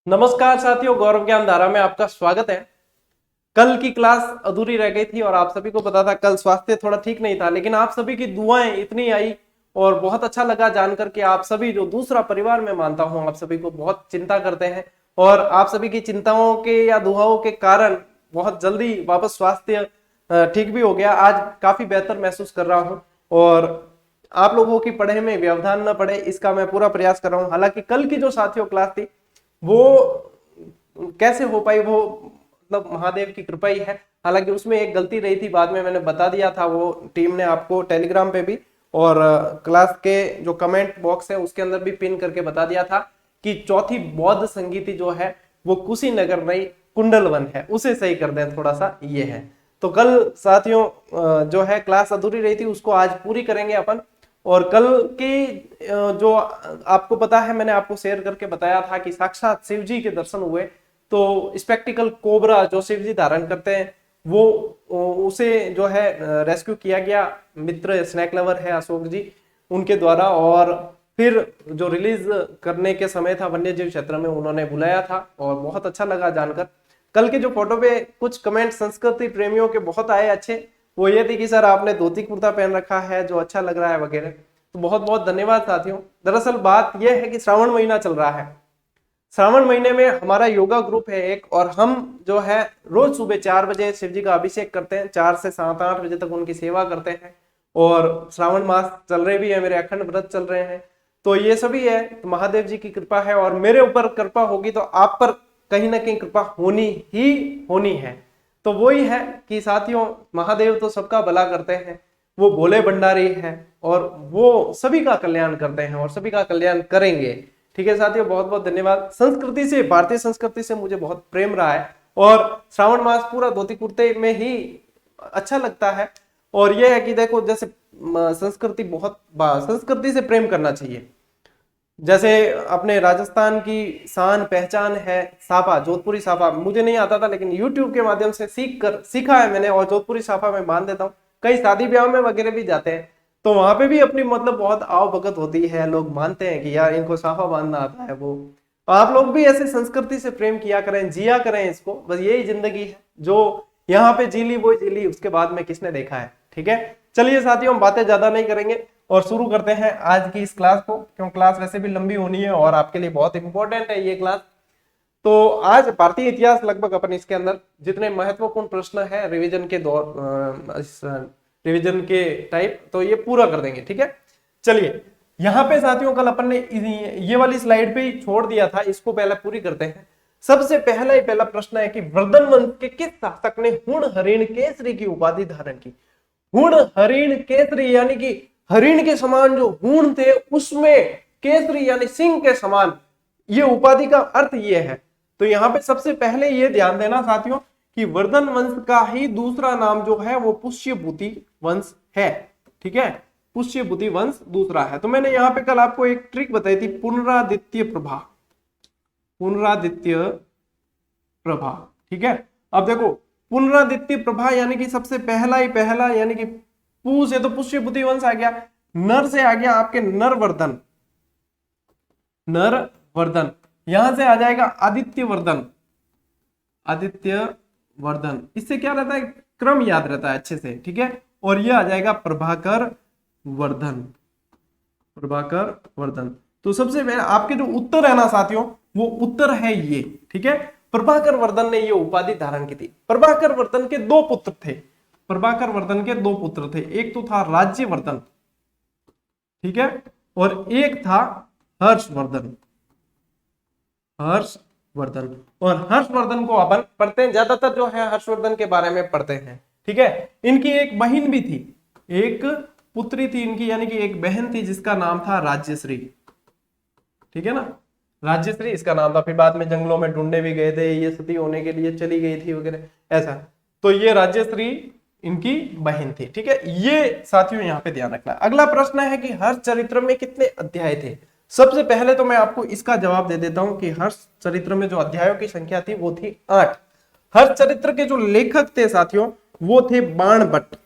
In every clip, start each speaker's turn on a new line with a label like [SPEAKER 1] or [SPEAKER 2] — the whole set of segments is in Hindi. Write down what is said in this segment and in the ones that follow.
[SPEAKER 1] नमस्कार साथियों, गौरव ज्ञान धारा में आपका स्वागत है। कल की क्लास अधूरी रह गई थी और आप सभी को पता था कल स्वास्थ्य थोड़ा ठीक नहीं था, लेकिन आप सभी की दुआएं इतनी आई और बहुत अच्छा लगा जानकर के आप सभी जो दूसरा परिवार में मानता हूं, आप सभी को बहुत चिंता करते हैं और आप सभी की चिंताओं के या दुआओं के कारण बहुत जल्दी वापस स्वास्थ्य ठीक भी हो गया। आज काफी बेहतर महसूस कर रहा हूँ और आप लोगों की पढ़ाई में व्यवधान न पड़े इसका मैं पूरा प्रयास कर रहा हूँ। हालांकि कल की जो साथियों क्लास थी वो कैसे हो पाई, वो मतलब महादेव की कृपा ही है। हालांकि उसमें एक गलती रही थी, बाद में मैंने बता दिया था, वो टीम ने आपको टेलीग्राम पे भी और क्लास के जो कमेंट बॉक्स है उसके अंदर भी पिन करके बता दिया था कि चौथी बौद्ध संगीति जो है वो कुशीनगर नहीं कुंडलवन है, उसे सही कर दें थोड़ा सा, ये है। तो कल साथियों जो है क्लास अधूरी रही थी उसको आज पूरी करेंगे अपन। और कल की जो आपको पता है, मैंने आपको शेयर करके बताया था कि साक्षात शिव जी के दर्शन हुए। तो स्पेक्टिकल कोबरा जो शिव जी धारण करते हैं वो उसे जो है रेस्क्यू किया गया, मित्र स्नैक लवर है अशोक जी उनके द्वारा। और फिर जो रिलीज करने के समय था वन्य जीव क्षेत्र में उन्होंने बुलाया था और बहुत अच्छा लगा जानकर। कल के जो फोटो पे कुछ कमेंट संस्कृति प्रेमियों के बहुत आए अच्छे, वो ये थी कि सर आपने धोती कुर्ता पहन रखा है जो अच्छा लग रहा है वगैरह। तो बहुत बहुत धन्यवाद साथियों। दरअसल बात यह है कि श्रावण महीना चल रहा है, श्रावण महीने में हमारा योगा ग्रुप है एक, और हम जो है रोज सुबह 4 बजे शिव जी का अभिषेक करते हैं, 4 से 7-8 बजे तक उनकी सेवा करते हैं। और श्रावण मास चल रहे भी है, मेरे अखंड व्रत चल रहे हैं। तो ये सभी है, तो महादेव जी की कृपा है और मेरे ऊपर कृपा होगी तो आप पर कहीं ना कहीं कृपा होनी ही होनी है। तो वही है कि साथियों महादेव तो सबका भला करते हैं, वो भोले भंडारी है और वो सभी का कल्याण करते हैं और सभी का कल्याण करेंगे। ठीक है साथियों, बहुत बहुत धन्यवाद। संस्कृति से, भारतीय संस्कृति से मुझे बहुत प्रेम रहा है और श्रावण मास पूरा धोती कुर्ते में ही अच्छा लगता है। और यह है कि देखो जैसे संस्कृति बहुत संस्कृति से प्रेम करना चाहिए। जैसे अपने राजस्थान की शान पहचान है साफा, जोधपुरी साफा। मुझे नहीं आता था लेकिन YouTube के माध्यम से सीखा है मैंने, और जोधपुरी साफा मैं बांध देता हूँ। कई शादी ब्याह में वगैरह भी जाते हैं तो वहां पे भी अपनी मतलब बहुत आव भगत होती है, लोग मानते हैं कि यार इनको साफा बांधना आता है। वो आप लोग भी ऐसे संस्कृति से प्रेम किया करें, जिया करें इसको, बस यही जिंदगी है। जो यहाँ पे जी ली वो जी ली, उसके बाद में किसने देखा है। ठीक है, चलिए साथियों हम बातें ज्यादा नहीं करेंगे और शुरू करते हैं आज की इस क्लास को, क्यों क्लास वैसे भी लंबी होनी है और आपके लिए बहुत इंपॉर्टेंट है ये क्लास। तो आज भारतीय इतिहास लगभग अपन इसके अंदर जितने महत्वपूर्ण प्रश्न है रिवीजन के दौर रिवीजन के टाइप, तो ये पूरा कर देंगे। ठीक है, चलिए यहाँ पे साथियों कल अपन ने ये वाली स्लाइड पे ही छोड़ दिया था, इसको पहले पूरी करते हैं। सबसे पहला प्रश्न है कि वर्धन वंश के किस शासक ने हुण हरिण केसरी की उपाधि धारण की। हुण हरिण केसरी यानी कि हरिण के समान जो हूण थे उसमें केसरी यानी सिंह के समान, ये उपाधि का अर्थ ये है। तो यहाँ पे सबसे पहले ये ध्यान देना साथियों कि वर्धन वंश का ही दूसरा नाम जो है वो पुष्यभूति वंश है। ठीक है, पुष्यभूति वंश दूसरा है। तो मैंने यहाँ पे कल आपको एक ट्रिक बताई थी, पुनरादित्य प्रभा, पुनरादित्य प्रभा। ठीक है, अब देखो पुनरादित्य प्रभा यानी कि सबसे पहला ही पहला, यानी कि पू से तो पुष्यभूति वंश आ गया, नर से आ गया आपके नरवर्धन, नरवर्धन, यहां से आ जाएगा आदित्य वर्धन, आदित्य वर्धन। इससे क्या रहता है, क्रम याद रहता है अच्छे से। ठीक है, और ये आ जाएगा प्रभाकर वर्धन, प्रभाकर वर्धन। तो सबसे पहले आपके जो उत्तर है ना साथियों, वो उत्तर है ये। ठीक है, प्रभाकर वर्धन ने ये उपाधि धारण की थी। प्रभाकर वर्धन के दो पुत्र थे, प्रभाकर वर्धन के दो पुत्र थे, एक तो था राज्यवर्धन, ठीक है, और एक था हर्षवर्धन, हर्षवर्धन। और हर्षवर्धन को अपन पढ़ते हैं, ज्यादातर जो है हर्षवर्धन के बारे में पढ़ते हैं। ठीक है, इनकी एक बहन भी थी, एक पुत्री थी इनकी, यानी कि एक बहन थी जिसका नाम था राज्यश्री। ठीक है ना, राज्यश्री इसका नाम था। फिर बाद में जंगलों में ढूंढने भी गए थे, ये सती होने के लिए चली गई थी वगैरह ऐसा। तो ये राज्यश्री इनकी बहन थी। ठीक है, ये साथियों यहाँ पे ध्यान रखना। अगला प्रश्न है कि हर्ष चरित्र में कितने अध्याय थे। सबसे पहले तो मैं आपको इसका जवाब दे देता हूं कि हर्ष चरित्र में जो अध्यायों की संख्या थी वो थी 8। हर्ष चरित्र के जो लेखक थे साथियों वो थे बाणभट्ट,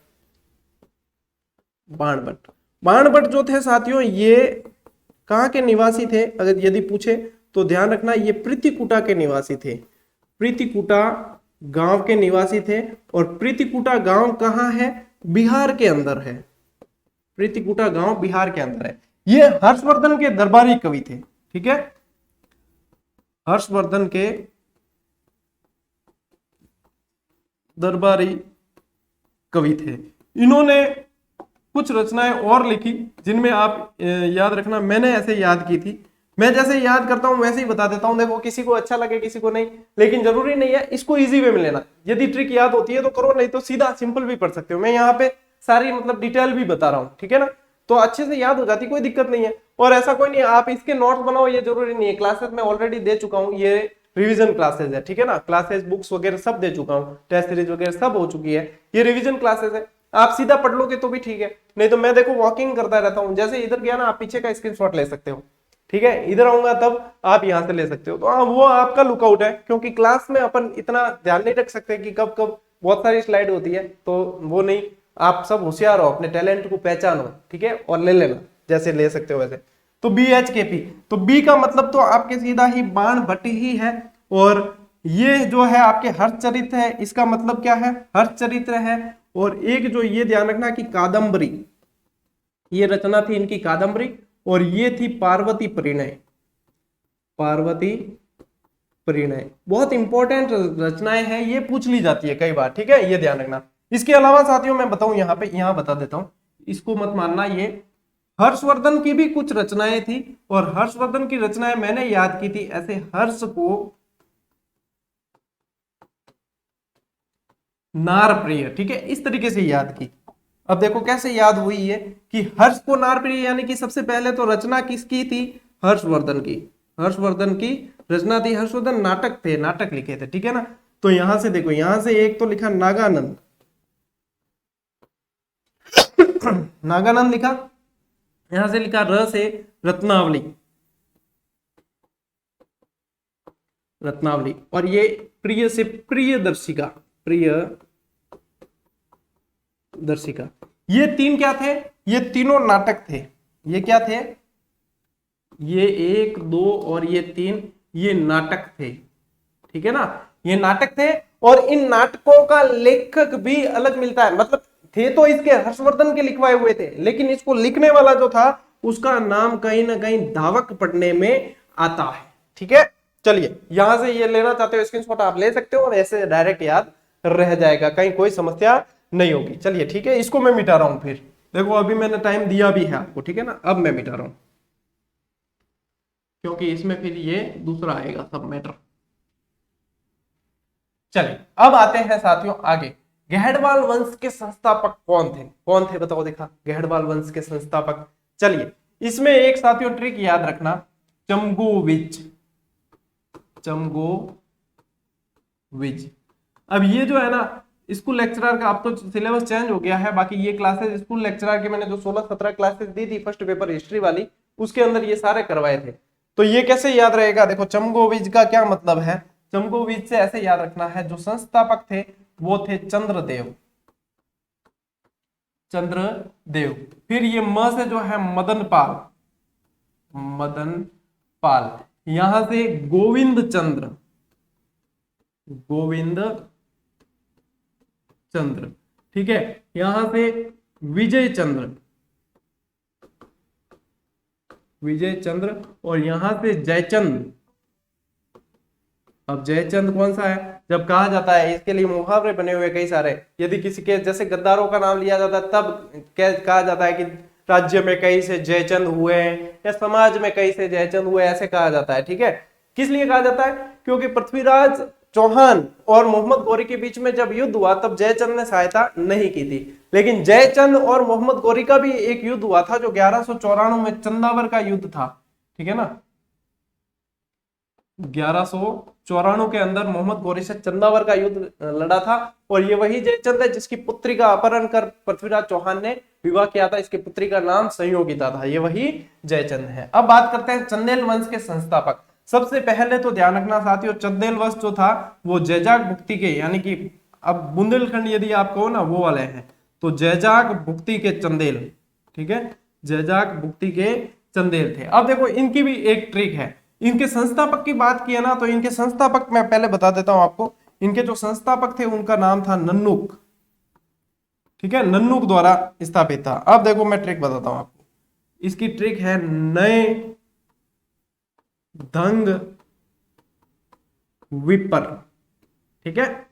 [SPEAKER 1] बाणभट्ट। बाणभट्ट जो थे साथियों ये कहाँ के निवासी थे, अगर यदि पूछे तो ध्यान रखना ये प्रीतिकुटा के निवासी थे, प्रीतिकुटा गांव के निवासी थे। और प्रीतिकुटा गांव कहाँ है? बिहार के अंदर है, प्रीतिकुटा गांव बिहार के अंदर है। ये हर्षवर्धन के दरबारी कवि थे, ठीक है, हर्षवर्धन के दरबारी कवि थे। इन्होंने कुछ रचनाएं और लिखी जिनमें आप याद रखना, मैंने ऐसे याद की थी, मैं जैसे याद करता हूं वैसे ही बता देता हूं। देखो किसी को अच्छा लगे किसी को नहीं, लेकिन जरूरी नहीं है, इसको इजी वे में लेना। यदि ट्रिक याद होती है तो करो, नहीं तो सीधा सिंपल भी पढ़ सकते हो। मैं यहाँ पे सारी मतलब डिटेल भी बता रहा हूँ, ठीक है ना, तो अच्छे से याद हो जाती, कोई दिक्कत नहीं है। और ऐसा कोई नहीं है आप इसके नोट्स बनाओ, ये जरूरी नहीं है। क्लासेस में ऑलरेडी दे चुका हूँ, ये रिवीजन क्लासेस है, ठीक है ना, क्लासेस बुक्स वगैरह सब दे चुका हूँ, टेस्ट सीरीज वगैरह सब हो चुकी है, ये रिवीजन क्लासेस है। आप सीधा पढ़ लोगे तो भी ठीक है, नहीं तो मैं देखो वॉकिंग करता रहता हूँ, जैसे इधर गया ना आप पीछे का स्क्रीनशॉट ले सकते हो, ठीक है, इधर आऊंगा तब आप यहां से ले सकते हो। तो हाँ, वो आपका लुकआउट है, क्योंकि क्लास में अपन इतना ध्यान नहीं रख सकते कि कब कब बहुत सारी स्लाइड होती है, तो वो नहीं, आप सब होशियार हो, अपने टैलेंट को पहचानो, ठीक है, और ले लेना जैसे ले सकते हो वैसे। तो BHKP, तो बी का मतलब तो आपके सीधा ही बाण भट्टी ही है। और ये जो है आपके हर्षचरित्र है, इसका मतलब क्या है? हर्षचरित्र है। और एक जो ये ध्यान रखना कि कादम्बरी, ये रचना थी इनकी कादम्बरी, और ये थी पार्वती परिणय, पार्वती परिणय। बहुत इंपॉर्टेंट रचनाएं हैं, ये पूछ ली जाती है कई बार, ठीक है, ये ध्यान रखना। इसके अलावा साथियों मैं बताऊं यहाँ पे, यहाँ बता देता हूं, इसको मत मानना, ये हर्षवर्धन की भी कुछ रचनाएं थी, और हर्षवर्धन की रचनाएं मैंने याद की थी ऐसे, हर्ष को नार प्रिय, ठीक है, इस तरीके से याद की। अब देखो कैसे याद हुई है कि हर्ष को नार प्रिय, यानी कि सबसे पहले तो रचना किसकी थी? हर्षवर्धन की, हर्षवर्धन की रचना थी। हर्षवर्धन नाटक थे, नाटक लिखे थे, ठीक है ना। तो यहां से देखो, यहां से एक तो लिखा नागानंद, नागानंद लिखा, यहां से लिखा र से रत्नावली, रत्नावली, और ये प्रिय से प्रियदर्शिका, प्रियदर्शिका। ये तीन क्या थे? ये तीनों नाटक थे। ये क्या थे? ये 1 2 और ये 3, ये नाटक थे, ठीक है ना, ये नाटक थे। और इन नाटकों का लेखक भी अलग मिलता है, मतलब थे तो इसके हर्षवर्धन के लिखवाए हुए थे, लेकिन इसको लिखने वाला जो था उसका नाम कहीं ना कहीं धावक पढ़ने में आता है, ठीक है। चलिए, यहां से ये लेना चाहते हो स्क्रीनशॉट आप ले सकते हो, और ऐसे डायरेक्ट याद रह जाएगा, कहीं कोई समस्या नहीं होगी। चलिए ठीक है, इसको मैं मिटा रहा हूं। फिर देखो अभी मैंने टाइम दिया भी है आपको, ठीक है ना, अब मैं मिटा रहा हूं, क्योंकि इसमें फिर ये दूसरा आएगा सब मैटर। चलिए अब आते हैं साथियों आगे। गहड़वाल वंश के संस्थापक कौन थे? कौन थे बताओ, देखा, गहड़वाल वंश के संस्थापक। चलिए इसमें एक साथियों ट्रिक याद रखना, चमगोविज, चमगोविज। अब ये जो है ना स्कूल लेक्चरर का, अब तो सिलेबस चेंज हो गया है, बाकी ये क्लासेस स्कूल लेक्चरर के मैंने जो 16-17 क्लासेस दी थी फर्स्ट पेपर हिस्ट्री वाली, उसके अंदर ये सारे करवाए थे। तो ये कैसे याद रहेगा? देखो चमगोविज का क्या मतलब है? चमगोविज से ऐसे याद रखना है, जो संस्थापक थे वो थे चंद्रदेव, चंद्रदेव। फिर ये म से जो है मदनपाल, मदनपाल। यहां से गोविंद चंद्र, गोविंद चंद्र, ठीक है। यहां से विजय चंद्र, विजय चंद्र, और यहां से जयचंद। अब जयचंद कौन सा है? जब कहा जाता है, इसके लिए मुहावरे बने हुए कई सारे, यदि किसी के जैसे गद्दारों का नाम लिया जाता है तब कहा जाता है कि राज्य में कई से जयचंद हुए या समाज में कई से जयचंद हुए, ऐसे कहा जाता है, ठीक है। किस लिए कहा जाता है? क्योंकि पृथ्वीराज चौहान और मोहम्मद गौरी के बीच में जब युद्ध हुआ तब जयचंद ने सहायता नहीं की थी, लेकिन जयचंद और मोहम्मद गौरी का भी एक युद्ध हुआ था जो 1194 में चंदावर का युद्ध था, ठीक है ना। 1194 के अंदर मोहम्मद गौरी से चंदावर का युद्ध लड़ा था, और ये वही जयचंद है जिसकी पुत्री का अपहरण कर पृथ्वीराज चौहान ने विवाह किया था। इसकी पुत्री का नाम संयोगिता था, ये वही जयचंद है। अब बात करते हैं चंदेल वंश के संस्थापक। सबसे पहले तो ध्यान रखना साथियों, चंदेल वंश जो था वो जैजाक भुक्ति के, यानी कि अब बुंदेलखंड यदि आप कहो ना वो वाले हैं, तो जैजाक भुक्ति के चंदेल, ठीक है, जैजाक भुक्ति के चंदेल थे। अब देखो इनकी भी एक ट्रिक है, इनके संस्थापक की बात की है ना, तो इनके संस्थापक मैं पहले बता देता हूं आपको। इनके जो संस्थापक थे उनका नाम था नन्नुक, ठीक है, नन्नुक द्वारा स्थापित था। अब देखो मैं ट्रिक बताता हूं आपको, इसकी ट्रिक है नए धंग विपर, ठीक है,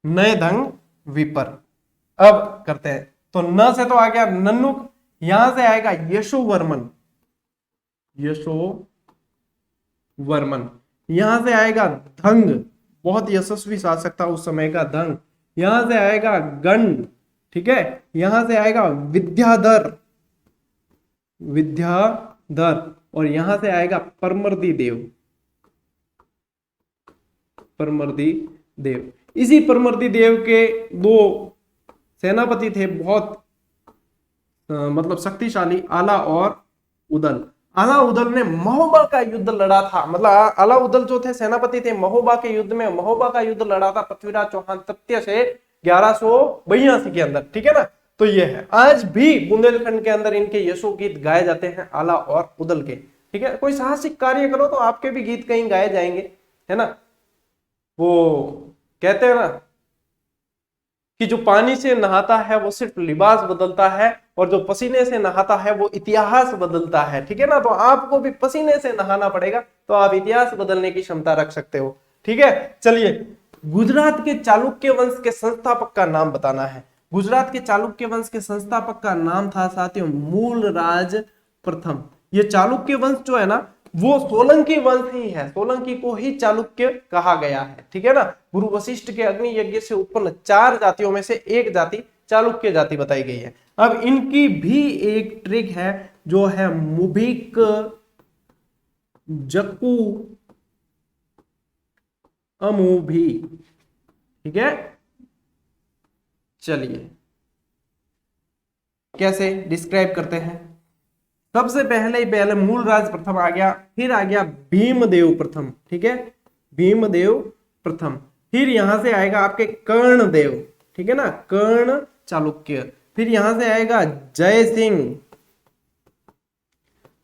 [SPEAKER 1] नए धंग विपर। अब करते हैं, तो न से तो आ गया नन्नुक, यहां से आएगा यशोवर्मन, यशोवर्मन, यहां से आएगा धंग, बहुत यशस्वी शासक था उस समय का धंग, यहां से आएगा गंड, ठीक है, यहां से आएगा विद्याधर, विद्याधर, और यहां से आएगा परमर्दी देव, परमर्दी देव। इसी परमर्दी देव के दो सेनापति थे बहुत मतलब शक्तिशाली, आला और उदल। आला उदल ने महोबा का युद्ध लड़ा था, मतलब आला उदल जो थे सेनापति थे, महोबा के युद्ध में महोबा का युद्ध लड़ा था पृथ्वीराज चौहान तृतीय से 1182 के अंदर, ठीक है ना। तो ये है, आज भी बुंदेलखंड के अंदर इनके यशो गीत गाए जाते हैं आला और उदल के, ठीक है। कोई साहसिक कार्य करो तो आपके भी गीत कहीं गाए जाएंगे, है ना। वो कहते हैं ना कि जो पानी से नहाता है वो सिर्फ लिबास बदलता है, और जो पसीने से नहाता है वो इतिहास बदलता है, ठीक है ना। तो आपको भी पसीने से नहाना पड़ेगा, तो आप इतिहास बदलने की क्षमता रख सकते हो, ठीक है। चलिए, गुजरात के चालुक्य वंश के संस्थापक का नाम बताना है। गुजरात के चालुक्य वंश के संस्थापक का नाम था साथियों मूलराज प्रथम। ये चालुक्य वंश जो है ना, वो सोलंकी वंश ही है, सोलंकी को ही चालुक्य कहा गया है, ठीक है ना। गुरु वशिष्ठ के अग्नि यज्ञ से उत्पन्न 4 जातियों में से एक जाति चालुक्य जाति बताई गई है। अब इनकी भी एक ट्रिक है जो है मुभिक जक्कू अमूभी, ठीक है। चलिए कैसे डिस्क्राइब करते हैं। सबसे पहले मूलराज प्रथम आ गया, फिर आ गया भीमदेव प्रथम, ठीक है, भीमदेव प्रथम। फिर यहां से आएगा आपके कर्णदेव, ठीक है ना, कर्ण चालुक्य। फिर यहां से आएगा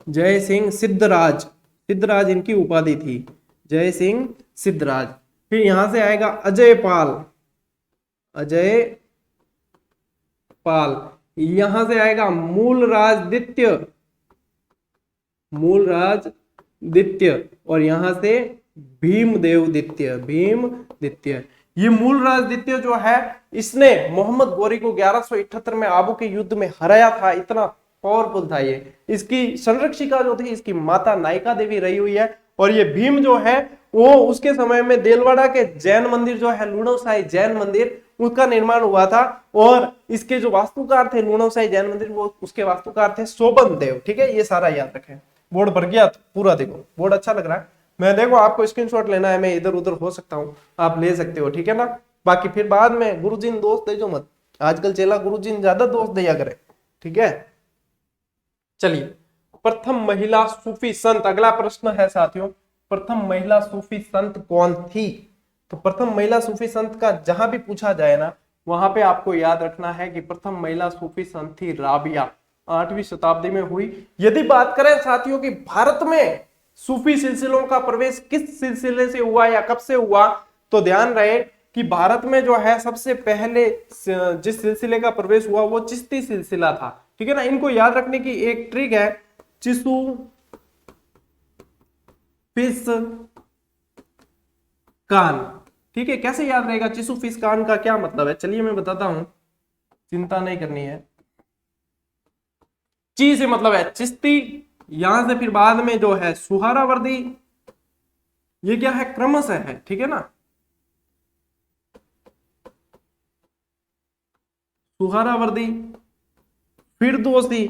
[SPEAKER 1] जय सिंह सिद्धराज, सिद्धराज इनकी उपाधि थी, जय सिंह सिद्धराज। फिर यहां से आएगा अजय पाल। यहां से आएगा मूलराज द्वितीय, और यहां से भीमदेव द्वितीय। ये मूलराज द्वितीय जो है, इसने मोहम्मद गौरी को 1178 में आबू के युद्ध में हराया था, इतना पावरफुल था ये। इसकी संरक्षिका जो थी, इसकी माता नायिका देवी रही हुई है। और ये भीम जो है वो उसके समय में देलवाड़ा के जैन मंदिर जो है, लुणवसाई जैन मंदिर, उसका निर्माण हुआ था। और इसके जो वास्तुकार थे लुणवसाई जैन मंदिर, वो उसके वास्तुकार थे शोभन देव, ठीक है। ये सारा याद रखें। बोर्ड भर गया पूरा, देखो बोर्ड अच्छा लग रहा है। मैं देखो आपको स्क्रीनशॉट लेना है, मैं इधर उधर हो सकता हूँ, आप ले सकते हो, ठीक है ना। बाकी फिर बाद में गुरुजी ने दोस्त दे जो मत, आजकल चेला गुरुजी ने ज्यादा दोस्त दिया करे, ठीक है। चलिए, प्रथम महिला सूफी संत, अगला प्रश्न है साथियों, प्रथम महिला सूफी संत कौन थी। तो प्रथम महिला सूफी संत का जहां भी पूछा जाए ना, वहां पे आपको याद रखना है कि प्रथम महिला सूफी संत थी राबिया, 8वीं शताब्दी में हुई। यदि बात करें साथियों की भारत में सूफी सिलसिलों का प्रवेश किस सिलसिले से हुआ या कब से हुआ, तो ध्यान रहे कि भारत में जो है सबसे पहले जिस सिलसिले का प्रवेश हुआ वो चिश्ती सिलसिला था, ठीक है ना। इनको याद रखने की एक ट्रिक है, चिशु फिस कान, ठीक है। कैसे याद रहेगा चिशु फिस कान का क्या मतलब है, चलिए मैं बताता हूं, चिंता नहीं करनी है। ची से मतलब है चिश्ती, यहां से फिर बाद में जो है सुहारावर्दी, ये क्या है क्रमशः है, ठीक है ना। सुहारावर्दी, फिरदौसी,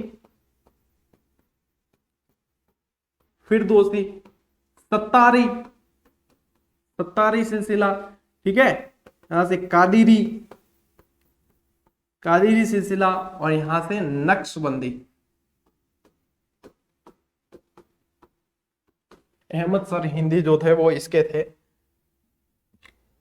[SPEAKER 1] सत्तारी सिलसिला, ठीक है। यहां से कादिरी सिलसिला, और यहां से नक्शबंदी। अहमद सर हिंदी जो थे वो इसके थे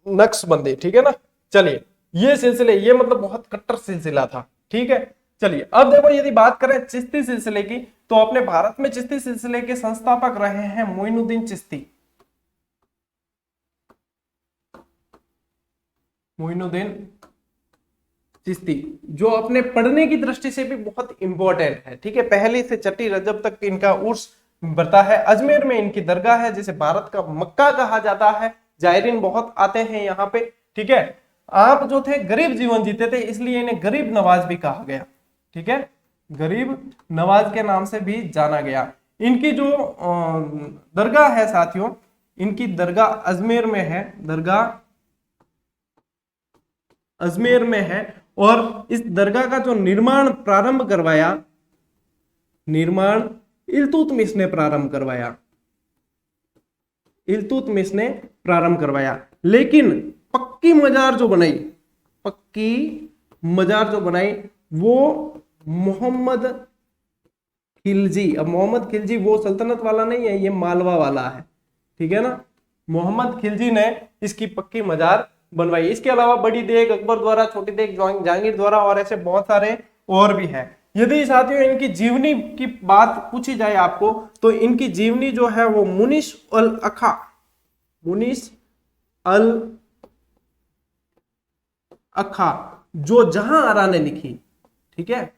[SPEAKER 1] नक्शबंदी, ठीक है ना। चलिए, ये सिलसिले, ये मतलब बहुत कट्टर सिलसिला था, ठीक है। चलिए अब देखो, यदि बात करें चिश्ती सिलसिले की, तो अपने भारत में चिश्ती सिलसिले के संस्थापक रहे हैं मोइनुद्दीन चिश्ती। मोइनुद्दीन चिश्ती जो अपने पढ़ने की दृष्टि से भी बहुत इंपॉर्टेंट है, ठीक है। पहली से छठी रजब तक इनका उर्स बरता है। अजमेर में इनकी दरगाह है, जिसे भारत का मक्का कहा जाता है। जायरीन बहुत आते हैं यहाँ पे, ठीक है। आप जो थे गरीब जीवन जीते थे, इसलिए इन्हें गरीब नवाज भी कहा गया, ठीक है। गरीब नवाज के नाम से भी जाना गया। इनकी जो दरगाह है साथियों, इनकी दरगाह अजमेर में है, दरगाह अजमेर में है। और इस दरगाह का जो निर्माण प्रारंभ करवाया, निर्माण इल्तुतमिश ने प्रारंभ करवाया, इल्तुतमिश ने प्रारंभ करवाया। लेकिन पक्की मजार जो बनाई, पक्की मजार जो बनाई वो मोहम्मद खिलजी। अब मोहम्मद खिलजी वो सल्तनत वाला नहीं है, ये मालवा वाला है, ठीक है ना। मोहम्मद खिलजी ने इसकी पक्की मजार बनवाई। इसके अलावा बड़ी देग अकबर द्वारा, छोटी देग जहांगीर द्वारा, और ऐसे बहुत सारे और भी है। यदि साथियों इनकी जीवनी की बात पूछी जाए आपको, तो इनकी जीवनी जो है वो मुनीस अल अखा, मुनीस अल अखा जो जहां आरा ने लिखी, ठीक है,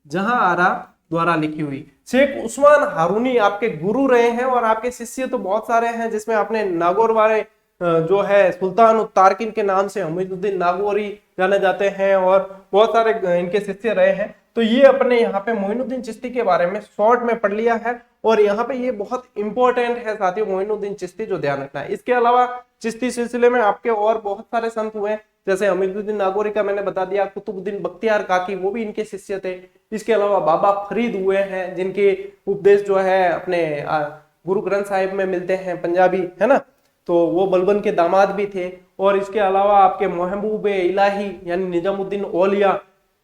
[SPEAKER 1] जहां आरा द्वारा लिखी हुई। शेख उस्मान हारूनी आपके गुरु रहे हैं, और आपके शिष्य तो बहुत सारे हैं, जिसमें आपने नागौर वाले जो है सुल्तान तारकिन के नाम से हमीदुद्दीन नागौरी जाने जाते हैं, और बहुत सारे इनके शिष्य रहे हैं। तो ये अपने यहाँ पे मोइनुद्दीन चिश्ती के बारे में शॉर्ट में पढ़ लिया है, और यहाँ पे ये बहुत इंपॉर्टेंट है साथियों, मोइनुद्दीन चिश्ती जो ध्यान रखना है। इसके अलावा चिश्ती सिलसिले में आपके और बहुत सारे संत हुए, जैसे हमीदुद्दीन नागौरी का मैंने बता दिया, कुतुबुद्दीन बख्तियार काकी वो भी इनके शिष्य थे। इसके अलावा बाबा फरीद हुए हैं, जिनके उपदेश जो है अपने गुरु ग्रंथ साहिब में मिलते हैं, पंजाबी है ना, तो वो बलबन के दामाद भी थे। और इसके अलावा आपके महबूब इलाही यानी निजामुद्दीन औलिया,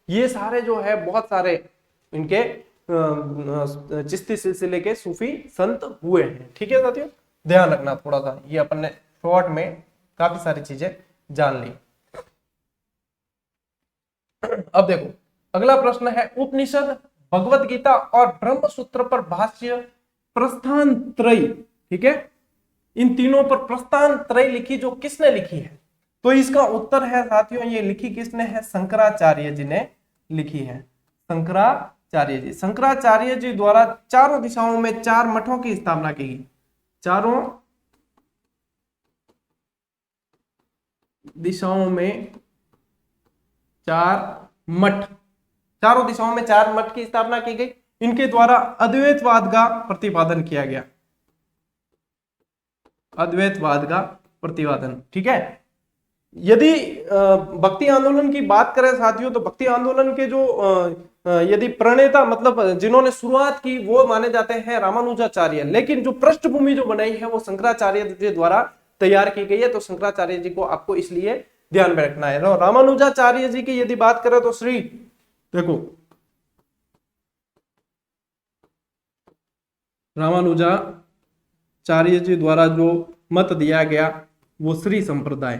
[SPEAKER 1] ये सारे जो है बहुत सारे इनके चिश्ती सिलसिले के सूफी संत हुए हैं, ठीक है साथियों। ध्यान रखना थोड़ा सा, ये अपन ने शॉर्ट में काफी सारी चीजें जान ली। अब देखो अगला प्रश्न है, उपनिषद, भगवत गीता और ब्रह्म सूत्र पर भाष्य प्रस्थान त्रयी, ठीक है, इन तीनों पर प्रस्थान त्रयी लिखी जो किसने लिखी है? तो इसका उत्तर है साथियों, ये लिखी किसने है? शंकराचार्य जी ने लिखी है। शंकराचार्य जी, शंकराचार्य जी द्वारा चारों दिशाओं में 4 मठों की स्थापना की गई। चारों दिशाओं में 4 मठ, चारों दिशाओं में 4 मठ की स्थापना की गई। इनके द्वारा अद्वैतवाद का प्रतिपादन किया गया, अद्वैतवाद का प्रतिपादन, ठीक है। यदि भक्ति आंदोलन की बात करें साथियों, तो भक्ति आंदोलन के जो यदि प्रणेता मतलब जिन्होंने शुरुआत की वो माने जाते हैं रामानुजाचार्य, लेकिन जो पृष्ठभूमि जो बनाई है वो शंकराचार्य जी द्वारा तैयार की गई है। तो शंकराचार्य जी को आपको इसलिए ध्यान में रखना है। रामानुजाचार्य जी की यदि बात करें तो श्री, देखो रामानुजाचार्य जी द्वारा जो मत दिया गया वो श्री संप्रदाय,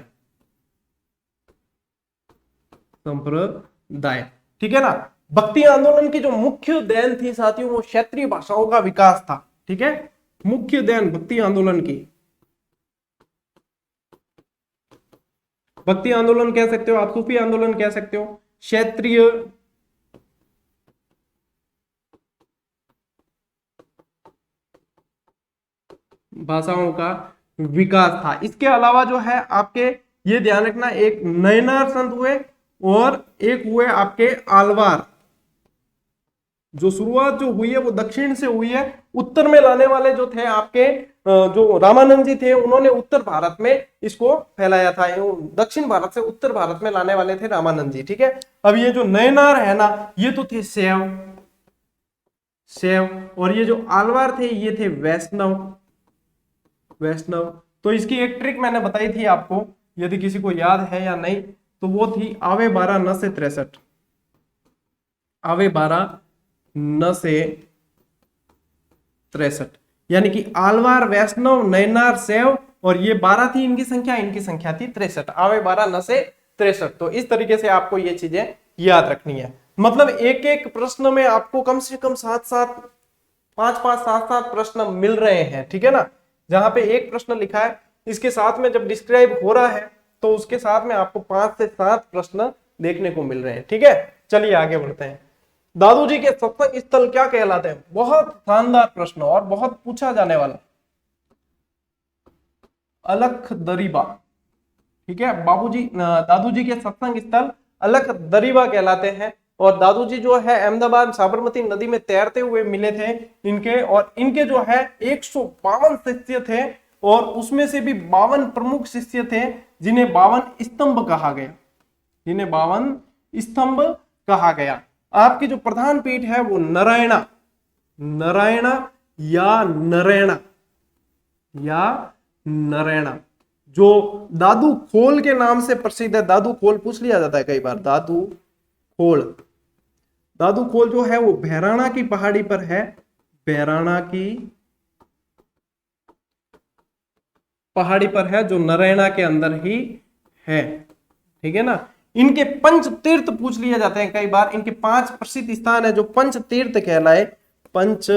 [SPEAKER 1] ठीक है ना। भक्ति आंदोलन की जो मुख्य देन थी साथियों वो क्षेत्रीय भाषाओं का विकास था, ठीक है। मुख्य देन भक्ति आंदोलन की, भक्ति आंदोलन कह सकते हो आप, सूफी आंदोलन कह सकते हो, क्षेत्रीय भाषाओं का विकास था। इसके अलावा जो है आपके ये ध्यान रखना, एक नयनार संत हुए और एक हुए आपके आलवार। जो शुरुआत जो हुई है वो दक्षिण से हुई है, उत्तर में लाने वाले जो थे आपके जो रामानंद जी थे उन्होंने उत्तर भारत में इसको फैलाया था। दक्षिण भारत से उत्तर भारत में लाने वाले थे रामानंद जी, ठीक है। अब ये जो नयनार है ना, ये तो थे शैव, और ये जो आलवार थे ये थे वैष्णव। तो इसकी एक ट्रिक मैंने बताई थी आपको, यदि किसी को याद है या नहीं, तो वो थी आवे 12 न से 63, आवे 12 न से 63, यानी कि आलवार, वैष्णव, नयनार, शैव, और ये 12 थी इनकी संख्या थी 63, आवे 12 न से 63। तो इस तरीके से आपको ये चीजें याद रखनी है। मतलब एक एक प्रश्न में आपको कम से कम 7-7 5-5 7-7 प्रश्न मिल रहे हैं, ठीक है ना। जहां पे एक प्रश्न लिखा है, इसके साथ में जब डिस्क्राइब हो रहा है तो उसके साथ में आपको 5 से 7 प्रश्न देखने को मिल रहे हैं, ठीक है। चलिए आगे बढ़ते हैं। दादू जी के सत्संग स्थल क्या कहलाते हैं? बहुत शानदार प्रश्न और बहुत पूछा जाने वाला। अलख दरीबा, ठीक है। बाबूजी दादू जी के सत्संग स्थल अलख दरीबा कहलाते हैं। और दादू जी जो है अहमदाबाद साबरमती नदी में तैरते हुए मिले थे इनके, और इनके जो है 152 शिष्य थे और उसमें से भी 52 प्रमुख शिष्य थे जिन्हें 52 स्तंभ कहा गया, जिन्हें 52 स्तंभ कहा गया। आपकी जो प्रधान पीठ है वो नारायणा, नारायणा या नरैणा, या नरैणा, जो दादू खोल के नाम से प्रसिद्ध है। दादू खोल पूछ लिया जाता है कई बार, दादू खोल। दादू खोल जो है वो भैराणा की पहाड़ी पर है, भैराणा की पहाड़ी पर है, जो नरैणा के अंदर ही है, ठीक है ना। इनके पंच तीर्थ पूछ लिया जाते हैं कई बार। इनके 5 प्रसिद्ध स्थान है जो पंच तीर्थ कहलाए, पंच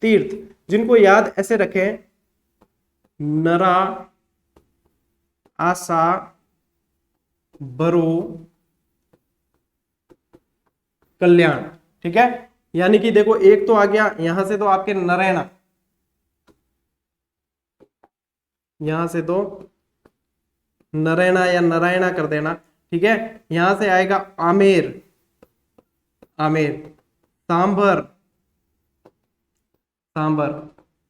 [SPEAKER 1] तीर्थ, जिनको याद ऐसे रखें, नरा, आसा, बरो, कल्याण, ठीक है। यानी कि देखो एक तो आ गया यहां से, तो आपके नरैणा, यहां से तो नरैणा या नारायणा कर देना, ठीक है। यहां से आएगा आमेर, आमेर, सांभर, सांभर,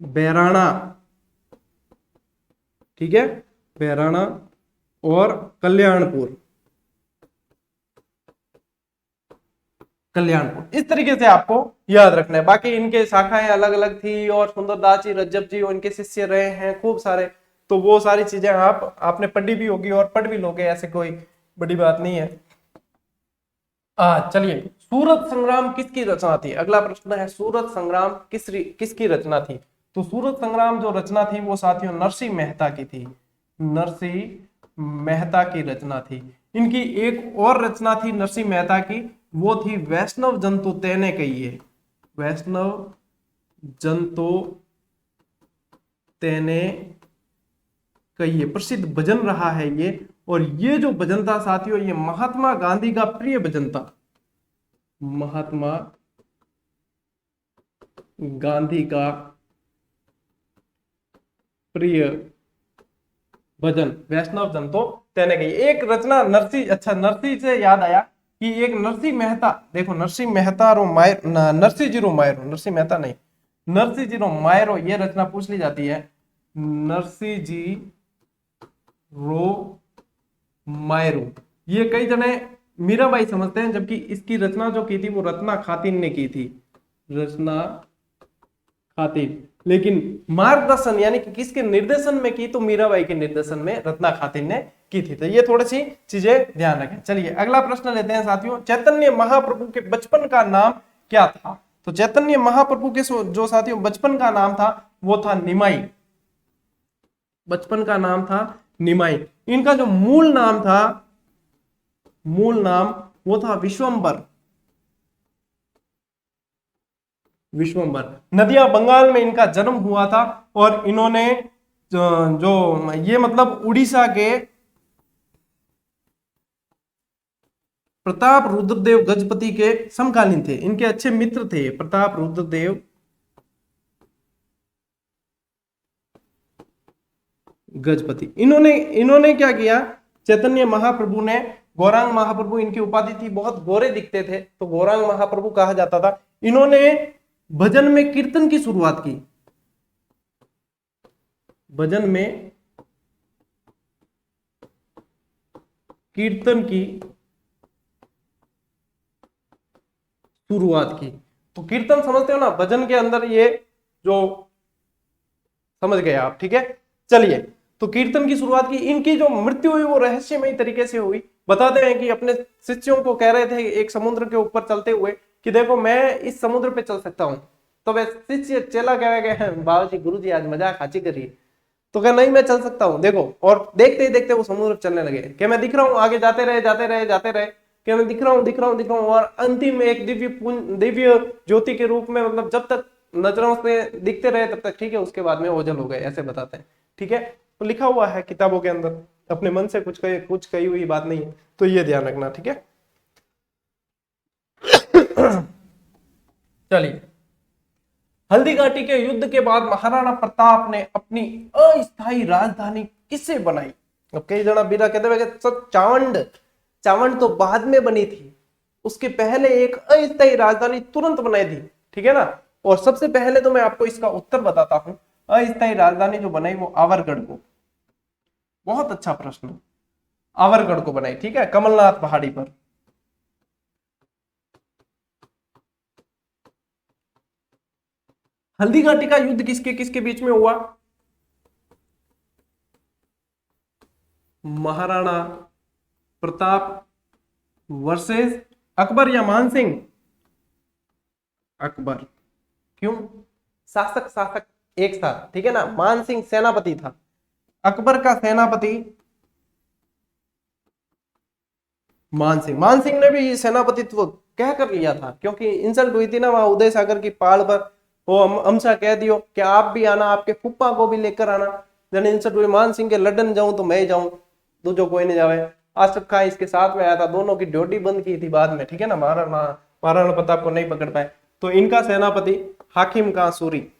[SPEAKER 1] बैराणा, ठीक है, बैराणा, और कल्याणपुर, कल्याणपुर। इस तरीके से आपको याद रखना है। बाकी इनके शाखाएं अलग अलग थी और सुंदरदास जी, रज्जब जी उनके शिष्य रहे हैं खूब सारे, तो वो सारी चीजें आपने पढ़ी भी होगी और पढ़ भी लोगे, ऐसे कोई बड़ी बात नहीं है। चलिए, सूरत संग्राम किसकी रचना थी? अगला प्रश्न है, सूरत संग्राम किसकी रचना थी? तो सूरत संग्राम जो रचना थी वो साथियों नरसिंह मेहता की थी, नरसिंह मेहता की रचना थी। इनकी एक और रचना थी नरसिंह मेहता की, वो थी वैष्णव जंतु तेने कहिए, वैष्णव जंतु तेने कहिए, प्रसिद्ध भजन रहा है ये। और ये जो भजन था साथियों, ये महात्मा गांधी का प्रिय भजन था, महात्मा गांधी का प्रिय भजन, वैष्णव जन तो तेने कही। एक रचना नरसिंह, अच्छा नरसिंह से याद आया कि एक नरसिंह मेहता, देखो नरसिंह मेहता रो मायर, नरसिंह जी रो मायरो, नरसिंह मेहता नहीं, नरसिंह जी रो मायरो, ये रचना पूछ ली जाती है, नरसिंह जी रो मायरो। ये कई जने मीराबाई समझते हैं, जबकि इसकी रचना जो की थी वो रत्ना खातिन ने की थी, रचना खातिन। लेकिन मार्गदर्शन यानी कि किसके निर्देशन में की? तो मीराबाई के निर्देशन में रत्ना खातिन ने की थी। तो ये थोड़ी सी चीजें ध्यान रखें। चलिए अगला प्रश्न लेते हैं साथियों, चैतन्य महाप्रभु के बचपन का नाम क्या था? तो चैतन्य महाप्रभु के जो साथियों बचपन का नाम था वो था निमाई, बचपन का नाम था निमाई। इनका जो मूल नाम था, मूल नाम वो था विश्वंबर, विश्वंबर। नदिया बंगाल में इनका जन्म हुआ था और इन्होंने जो ये मतलब उड़ीसा के प्रताप रुद्रदेव गजपति के समकालीन थे, इनके अच्छे मित्र थे प्रताप रुद्रदेव गजपति। इन्होंने क्या किया, चैतन्य महाप्रभु ने, गौरांग महाप्रभु इनकी उपाधि थी, बहुत गोरे दिखते थे तो गौरांग महाप्रभु कहा जाता था। इन्होंने भजन में कीर्तन की शुरुआत की, भजन में कीर्तन की शुरुआत की। तो कीर्तन समझते हो ना, भजन के अंदर ये जो समझ गए आप, ठीक है। चलिए, तो कीर्तन की शुरुआत की। इनकी जो मृत्यु हुई वो रहस्यमयी तरीके से हुई। बताते हैं कि अपने शिष्यों को कह रहे थे एक समुद्र के ऊपर चलते हुए कि देखो मैं इस समुद्र पे चल सकता हूं। तो वे शिष्य चेला कह गए बाबा जी गुरु जी आज मजाक खाची करिए। तो कहा नहीं मैं चल सकता हूं देखो। और देखते ही देखते वो समुद्र चलने लगे, क्या मैं दिख रहा हूं, आगे जाते रहे जाते रहे जाते रहे। कि मैं दिख रहा हूँ दिख रहा हूँ दिख रहा हूँ, और अंतिम में एक दिव्य ज्योति के रूप में, मतलब जब तक नजरों से दिखते रहे तब तक ठीक है, उसके बाद में ओझल हो गए, ऐसे बताते हैं। ठीक है, तो लिखा हुआ है किताबों के अंदर, अपने मन से कुछ कही हुई बात नहीं है, तो ये ध्यान रखना। ठीक है, चलिए, हल्दी घाटी के युद्ध के बाद महाराणा प्रताप ने अपनी अस्थायी राजधानी किसे बनाई? अब कई जना बिना कहते हुए सब चावंड, चावंड तो बाद में बनी थी, उसके पहले एक अस्थायी राजधानी तुरंत बनाई थी। ठीक है ना, और सबसे पहले तो मैं आपको इसका उत्तर बताता हूं, अस्थायी राजधानी जो बनाई वो आवरगढ़ को, बहुत अच्छा प्रश्न, आवरगढ़ को बनाई। ठीक है, कमलनाथ पहाड़ी पर। हल्दी घाटी का युद्ध किसके किसके बीच में हुआ? महाराणा प्रताप वर्सेस अकबर या मानसिंह? अकबर। क्यों? शासक शासक एक साथ, ठीक है ना। मानसिंह सेनापति था, अकबर का सेनापति मानसिंह। मानसिंह ने भी सेनापतित्व कह कर लिया था, क्योंकि इंसल्ट हुई थी ना वहां उदय सागर की पहाड़ पर, वो हमसा कह दियो कि आप भी आना, आपके फुप्पा को भी लेकर आना। जन इंसल्ट हुई, मानसिंह के लड़न जाऊं तो मैं जाऊं, दूजो कोई नहीं जावे। आसफ खां इसके साथ में आया था, दोनों की ड्यूटी बंद की थी बाद में। ठीक है ना, महाराणा प्रताप को नहीं पकड़ पाए, तो इनका सेनापति हाकिम खां सूरी।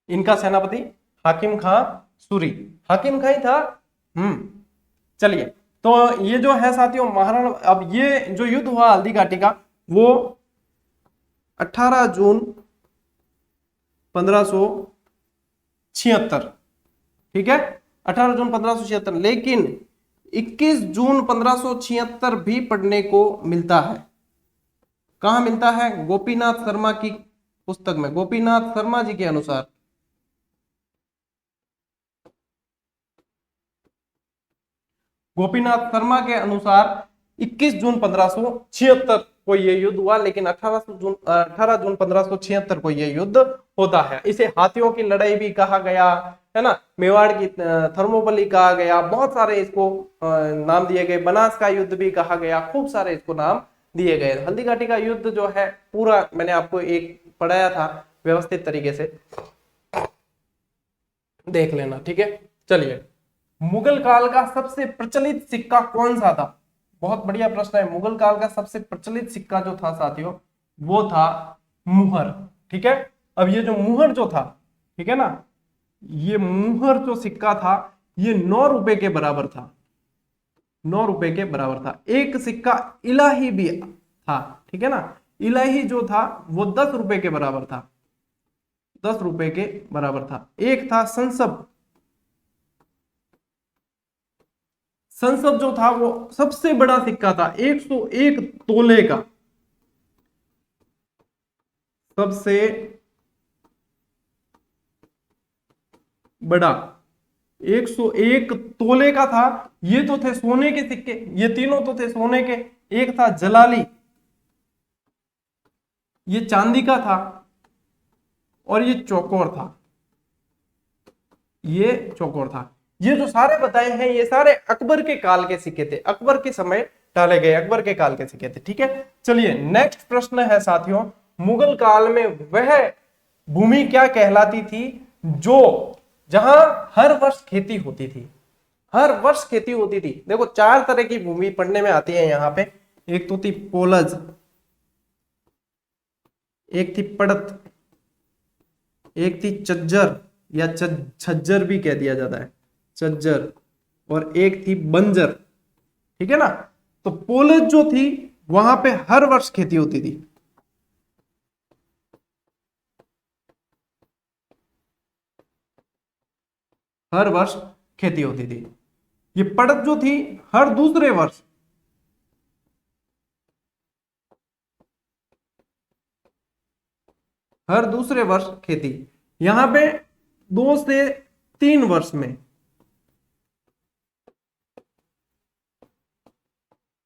[SPEAKER 1] इनका सेनापति हाकिम खां सूरी, हाकिम खां ही था। चलिए, तो ये जो है साथियों महाराणा, अब ये जो युद्ध हुआ हल्दी घाटी का, वो 18 जून 1576, ठीक है, 18 जून 1576। लेकिन 21 जून 1576 भी पढ़ने को मिलता है। कहां मिलता है? गोपीनाथ शर्मा की पुस्तक में, गोपीनाथ शर्मा जी के अनुसार। गोपीनाथ शर्मा के अनुसार 21 जून 1576 को यह युद्ध हुआ, लेकिन 18 जून 1576 को यह युद्ध होता है। इसे हाथियों की लड़ाई भी कहा गया है ना, मेवाड़ की थर्मोपली कहा गया, बहुत सारे इसको नाम दिए गए, बनास का युद्ध भी कहा गया, खूब सारे इसको नाम दिए गए। हल्दी घाटी का युद्ध जो है पूरा मैंने आपको एक पढ़ाया था, व्यवस्थित तरीके से देख लेना। ठीक है, चलिए, मुगल काल का सबसे प्रचलित सिक्का कौन सा था? बहुत बढ़िया प्रश्न है। मुगल काल का सबसे प्रचलित सिक्का जो था साथियों, वो था मुहर। ठीक है, अब ये जो मुहर जो था, ठीक है ना, ये मुहर जो सिक्का था ये 9 रुपए के बराबर था, 9 रुपए के बराबर था। एक सिक्का इलाही भी था, ठीक है ना, इलाही जो था वो 10 रुपए के बराबर था, 10 रुपए के बराबर था। एक था संसब, संसद जो था वो सबसे बड़ा सिक्का था, 101 तोले का, सबसे बड़ा 101 तोले का था। ये तो थे सोने के सिक्के, ये तीनों तो थे सोने के। एक था जलाली, ये चांदी का था, और ये चौकोर था, ये चौकोर था। ये जो सारे बताए हैं ये सारे अकबर के काल के सिक्के थे, अकबर के समय डाले गए, अकबर के काल के सिक्के थे। ठीक है, चलिए नेक्स्ट प्रश्न है साथियों, मुगल काल में वह भूमि क्या कहलाती थी जो जहां हर वर्ष खेती होती थी? हर वर्ष खेती होती थी। देखो 4 तरह की भूमि पढ़ने में आती है यहाँ पे। एक तो थी पोलज, एक थी पड़त, एक थी चज्जर या छज्जर भी कह दिया जाता है, चज्जर, और एक थी बंजर। ठीक है ना, तो पोलज जो थी वहां पे हर वर्ष खेती होती थी, हर वर्ष खेती होती थी। ये पड़त जो थी हर दूसरे वर्ष, हर दूसरे वर्ष खेती। यहां पे 2 से 3 वर्ष में,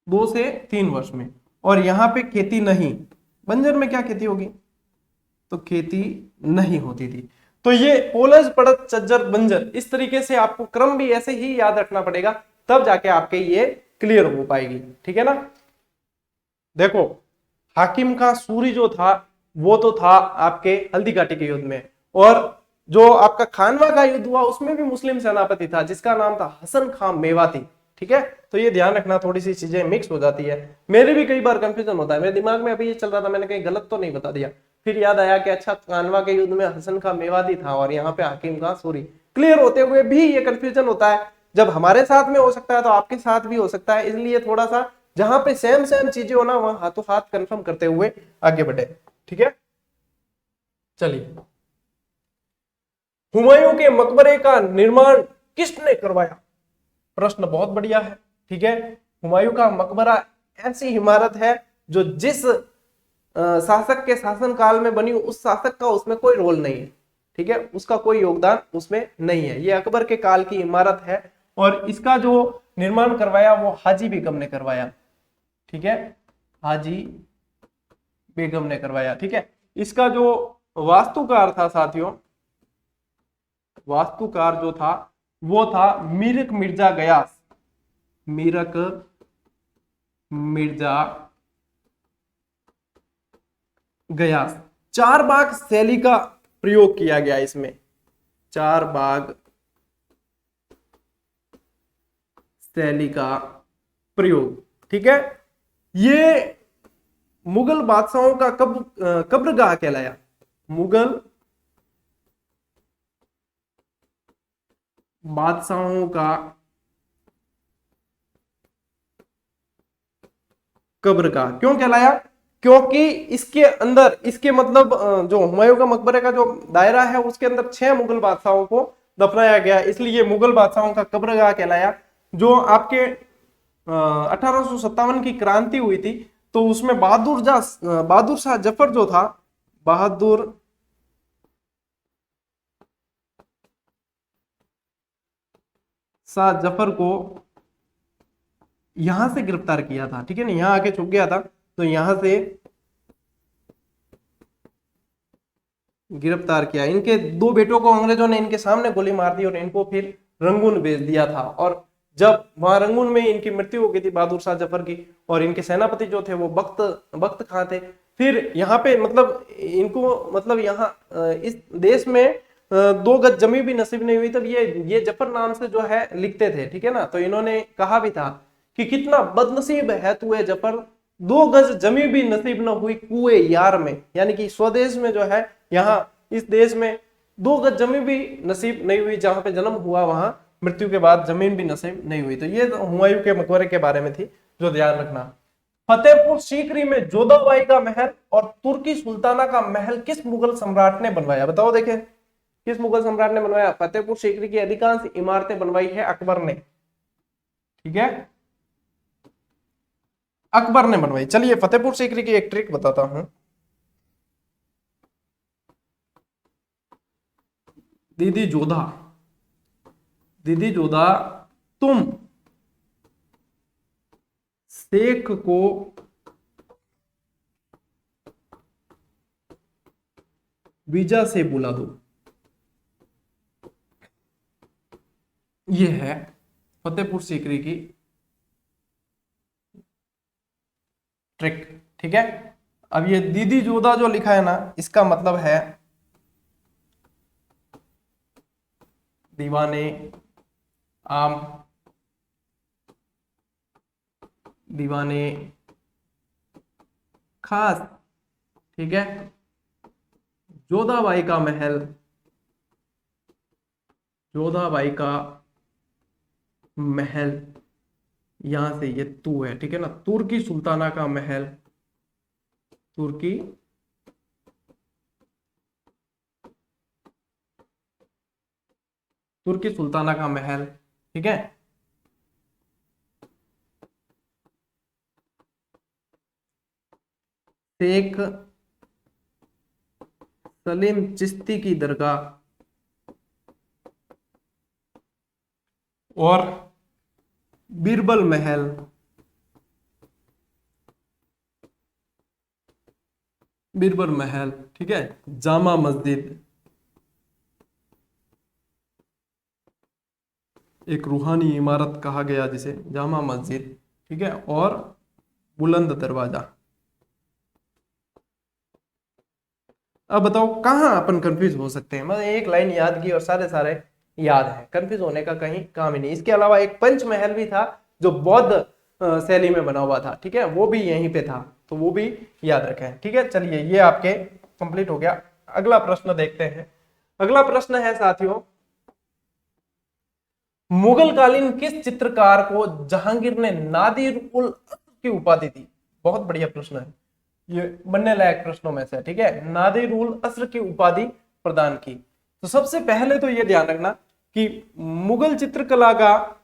[SPEAKER 1] 2 से 3 वर्ष में, और यहां पे खेती नहीं। बंजर में क्या खेती होगी? तो खेती नहीं होती थी। तो ये पोलज पड़त चज्जर बंजर, इस तरीके से आपको क्रम भी ऐसे ही याद रखना पड़ेगा, तब जाके आपके ये क्लियर हो पाएगी। ठीक है ना। देखो हाकिम का सूरी जो था वो तो था आपके हल्दी घाटी के युद्ध में, और जो आपका खानवा का युद्ध हुआ उसमें भी मुस्लिम सेनापति था जिसका नाम था हसन खां मेवाती। ठीक है, तो ये ध्यान रखना, थोड़ी सी चीजें मिक्स हो जाती है, मेरे भी कई बार कंफ्यूजन होता है, मेरे दिमाग में अभी ये चल रहा था मैंने कहीं गलत तो नहीं बता दिया, फिर याद आया कि अच्छा खानवा के युद्ध में हसन खां मेवाती था और यहाँ पे हाकिम खां सूरी। क्लियर होते हुए भी ये कंफ्यूजन होता है, जब हमारे साथ में हो सकता है तो आपके साथ भी हो सकता है, इसलिए थोड़ा सा जहां पे सेम सेम चीजें हो ना वहां हाथों हाथ कंफर्म करते हुए आगे बढ़े। ठीक है, चलिए हुमायूं के मकबरे का निर्माण किसने करवाया? प्रश्न बहुत बढ़िया है। ठीक है, हुमायूं का मकबरा ऐसी इमारत है जो जिस शासक के शासन काल में बनी उस शासक का उसमें कोई रोल नहीं है। ठीक है, उसका कोई योगदान उसमें नहीं है, ये अकबर के काल की इमारत है और इसका जो निर्माण करवाया वो हाजी बेगम ने करवाया। ठीक है, हाजी बेगम ने करवाया। ठीक है, इसका जो वास्तुकार था साथियों, वास्तुकार जो था वो था मीरक मिर्जा गयास, मीरक मिर्जा गयास। चार बाग शैली का प्रयोग किया गया इसमें, चार बाग शैली का प्रयोग। ठीक है, ये मुगल बादशाहों का कब्रगाह कहलाया, मुगल बादशाहों का कब्रगाह क्यों कहलाया? क्योंकि इसके अंदर, इसके मतलब जो हुमायूं का मकबरे का जो दायरा है उसके अंदर 6 मुगल बादशाहों को दफनाया गया, इसलिए मुगल बादशाहों का कब्रगाह कहलाया। जो आपके 1857 की क्रांति हुई थी तो उसमें बहादुर शाह जफर जो था, बहादुर शाह जफर को यहां से गिरफ्तार किया था। ठीक है ना, यहां आके छुप गया था तो यहां से गिरफ्तार किया। इनके 2 बेटों को अंग्रेजों ने इनके सामने गोली मार दी और इनको फिर रंगून भेज दिया था, और जब वहां रंगून में इनकी मृत्यु हो गई थी बहादुर शाह जफर की, और इनके सेनापति जो थे वो बख्त खां थे। फिर यहाँ पे मतलब इनको मतलब यहाँ इस देश में 2 गज जमी भी नसीब नहीं हुई, तब ये जफर नाम से जो है लिखते थे। ठीक है ना, तो इन्होंने कहा भी था कि कितना बदनसीब है तू जफर, 2 गज जमी भी नसीब न हुई कुएं यार में, यानी कि स्वदेश में जो है यहाँ इस देश में 2 गज जमीन भी नसीब नहीं हुई, जहां पे जन्म हुआ वहां मृत्यु के बाद जमीन भी नसीब नहीं हुई। तो ये हुमायूं के मकबरे के बारे में थी जो ध्यान रखना। फतेहपुर सीकरी में जोधाबाई का महल और तुर्की सुल्ताना का महल किस मुगल सम्राट ने बनवाया? बताओ देखें, किस मुगल सम्राट ने बनवाया? फतेहपुर सीकरी की अधिकांश इमारतें बनवाई है अकबर ने। ठीक है, अकबर ने बनवाई। चलिए फतेहपुर सीकरी की एक ट्रिक बताता हूं। दीदी जोधा, दीदी जोधा तुम शेख को वीजा से बुला दो। ये है फतेहपुर सीकरी की ट्रिक। ठीक है, अब ये दीदी जोधा जो लिखा है ना, इसका मतलब है दीवाने आम, दीवाने खास। ठीक है, जोधाबाई का महल, जोधाबाई का महल यहां से ये तू है। ठीक है ना, तुर्की सुल्ताना का महल, तुर्की तुर्की सुल्ताना का महल। ठीक है, शेख सलीम चिश्ती की दरगाह और बीरबल महल, बीरबल महल। ठीक है, जामा मस्जिद, एक रूहानी इमारत कहा गया जिसे, जामा मस्जिद, ठीक है, और बुलंद दरवाजा। अब बताओ कहाँ अपन कंफ्यूज हो सकते हैं। मतलब एक लाइन याद की और सारे सारे याद है, कंफ्यूज होने का कहीं काम ही नहीं। इसके अलावा एक पंचमहल भी था जो बौद्ध शैली में बना हुआ था, ठीक है, वो भी यहीं पे था, तो वो भी याद रखें। ठीक है, चलिए ये आपके कंप्लीट हो गया। अगला प्रश्न देखते हैं। अगला प्रश्न है साथियों, मुगल कालीन किस चित्रकार को जहांगीर ने नादिर उल की उपाधि दी? बहुत बढ़िया प्रश्न है, ये बनने लायक प्रश्नों में से, ठीक है। नादिर उल असर की उपाधि प्रदान की। तो सबसे पहले तो ये ध्यान रखना कि मुगल चित्रकला का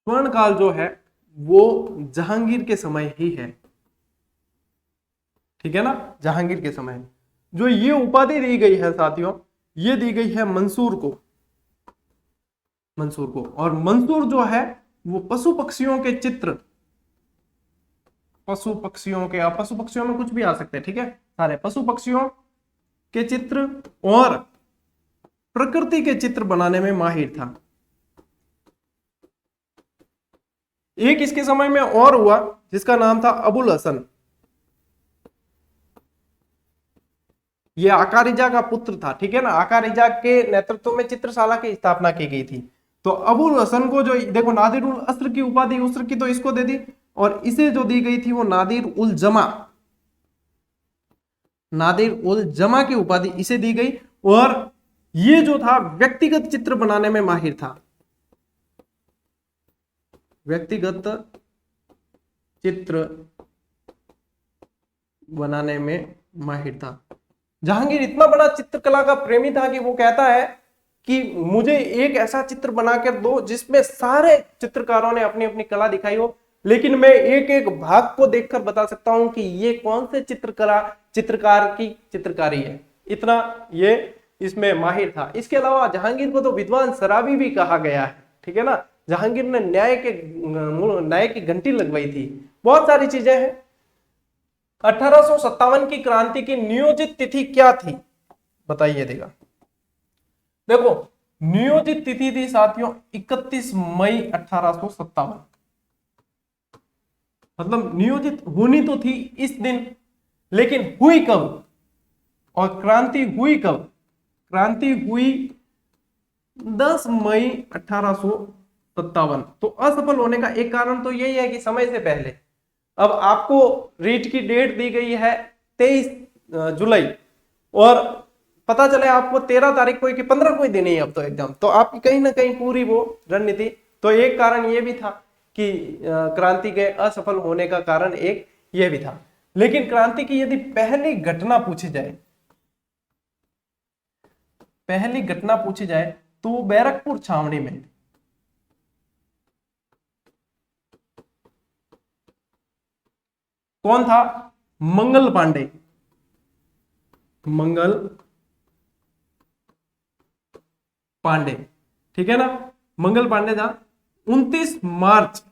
[SPEAKER 1] स्वर्ण काल जो है वो जहांगीर के समय ही है, ठीक है ना, जहांगीर के समय। जो ये उपाधि दी गई है साथियों, ये दी गई है मंसूर को, मंसूर को। और मंसूर जो है वो पशु पक्षियों के चित्र, पशु पक्षियों के, आप पशु पक्षियों में कुछ भी आ सकते हैं, ठीक है, सारे पशु पक्षियों के चित्र और प्रकृति के चित्र बनाने में माहिर था। एक इसके समय में और हुआ जिसका नाम था अबुल हसन, ये आकारिजा का पुत्र था, ठीक है ना। आकारिजा के नेतृत्व में चित्रशाला की स्थापना की गई थी। तो अबुल हसन को जो देखो नादिर उल अस्र की उपाधि, उसर की तो इसको दे दी, और इसे जो दी गई थी वो नादिर उल जमा, नादिर उल जमा की उपाधि इसे दी गई। और ये जो था व्यक्तिगत चित्र बनाने में माहिर था, व्यक्तिगत चित्र बनाने में माहिर था। जहांगीर इतना बड़ा चित्रकला का प्रेमी था कि वो कहता है कि मुझे एक ऐसा चित्र बनाकर दो जिसमें सारे चित्रकारों ने अपनी अपनी कला दिखाई हो, लेकिन मैं एक एक भाग को देखकर बता सकता हूं कि ये कौन से चित्रकार की चित्रकारी है। इतना ये इसमें माहिर था। इसके अलावा जहांगीर को तो विद्वान शराबी भी कहा गया है, ठीक है ना। जहांगीर ने न्याय की घंटी लगवाई थी। बहुत सारी चीजें हैं। 1857 की क्रांति की नियोजित तिथि क्या थी, बताइए देगा। देखो नियोजित तिथि थी साथियों 31 मई 1857। मतलब नियोजित होनी तो थी इस दिन, लेकिन हुई कब और क्रांति हुई कब? क्रांति हुई 10 मई 1857। तो असफल होने का एक कारण तो यही है कि समय से पहले। अब आपको रीट की डेट दी गई है 23 जुलाई, और पता चले आपको 13 तारीख को कि 15 को ही देनी है अब तो एग्जाम, तो आपकी कहीं ना कहीं पूरी वो रणनीति। तो एक कारण ये भी था कि क्रांति के असफल होने का कारण एक ये भी था। लेकिन क्रांति की यदि पहली घटना पूछी जाए, पहली घटना पूछी जाए तो बैरकपुर छावनी में। कौन था? मंगल पांडे, मंगल पांडे, ठीक है ना। मंगल पांडे था। 29 मार्च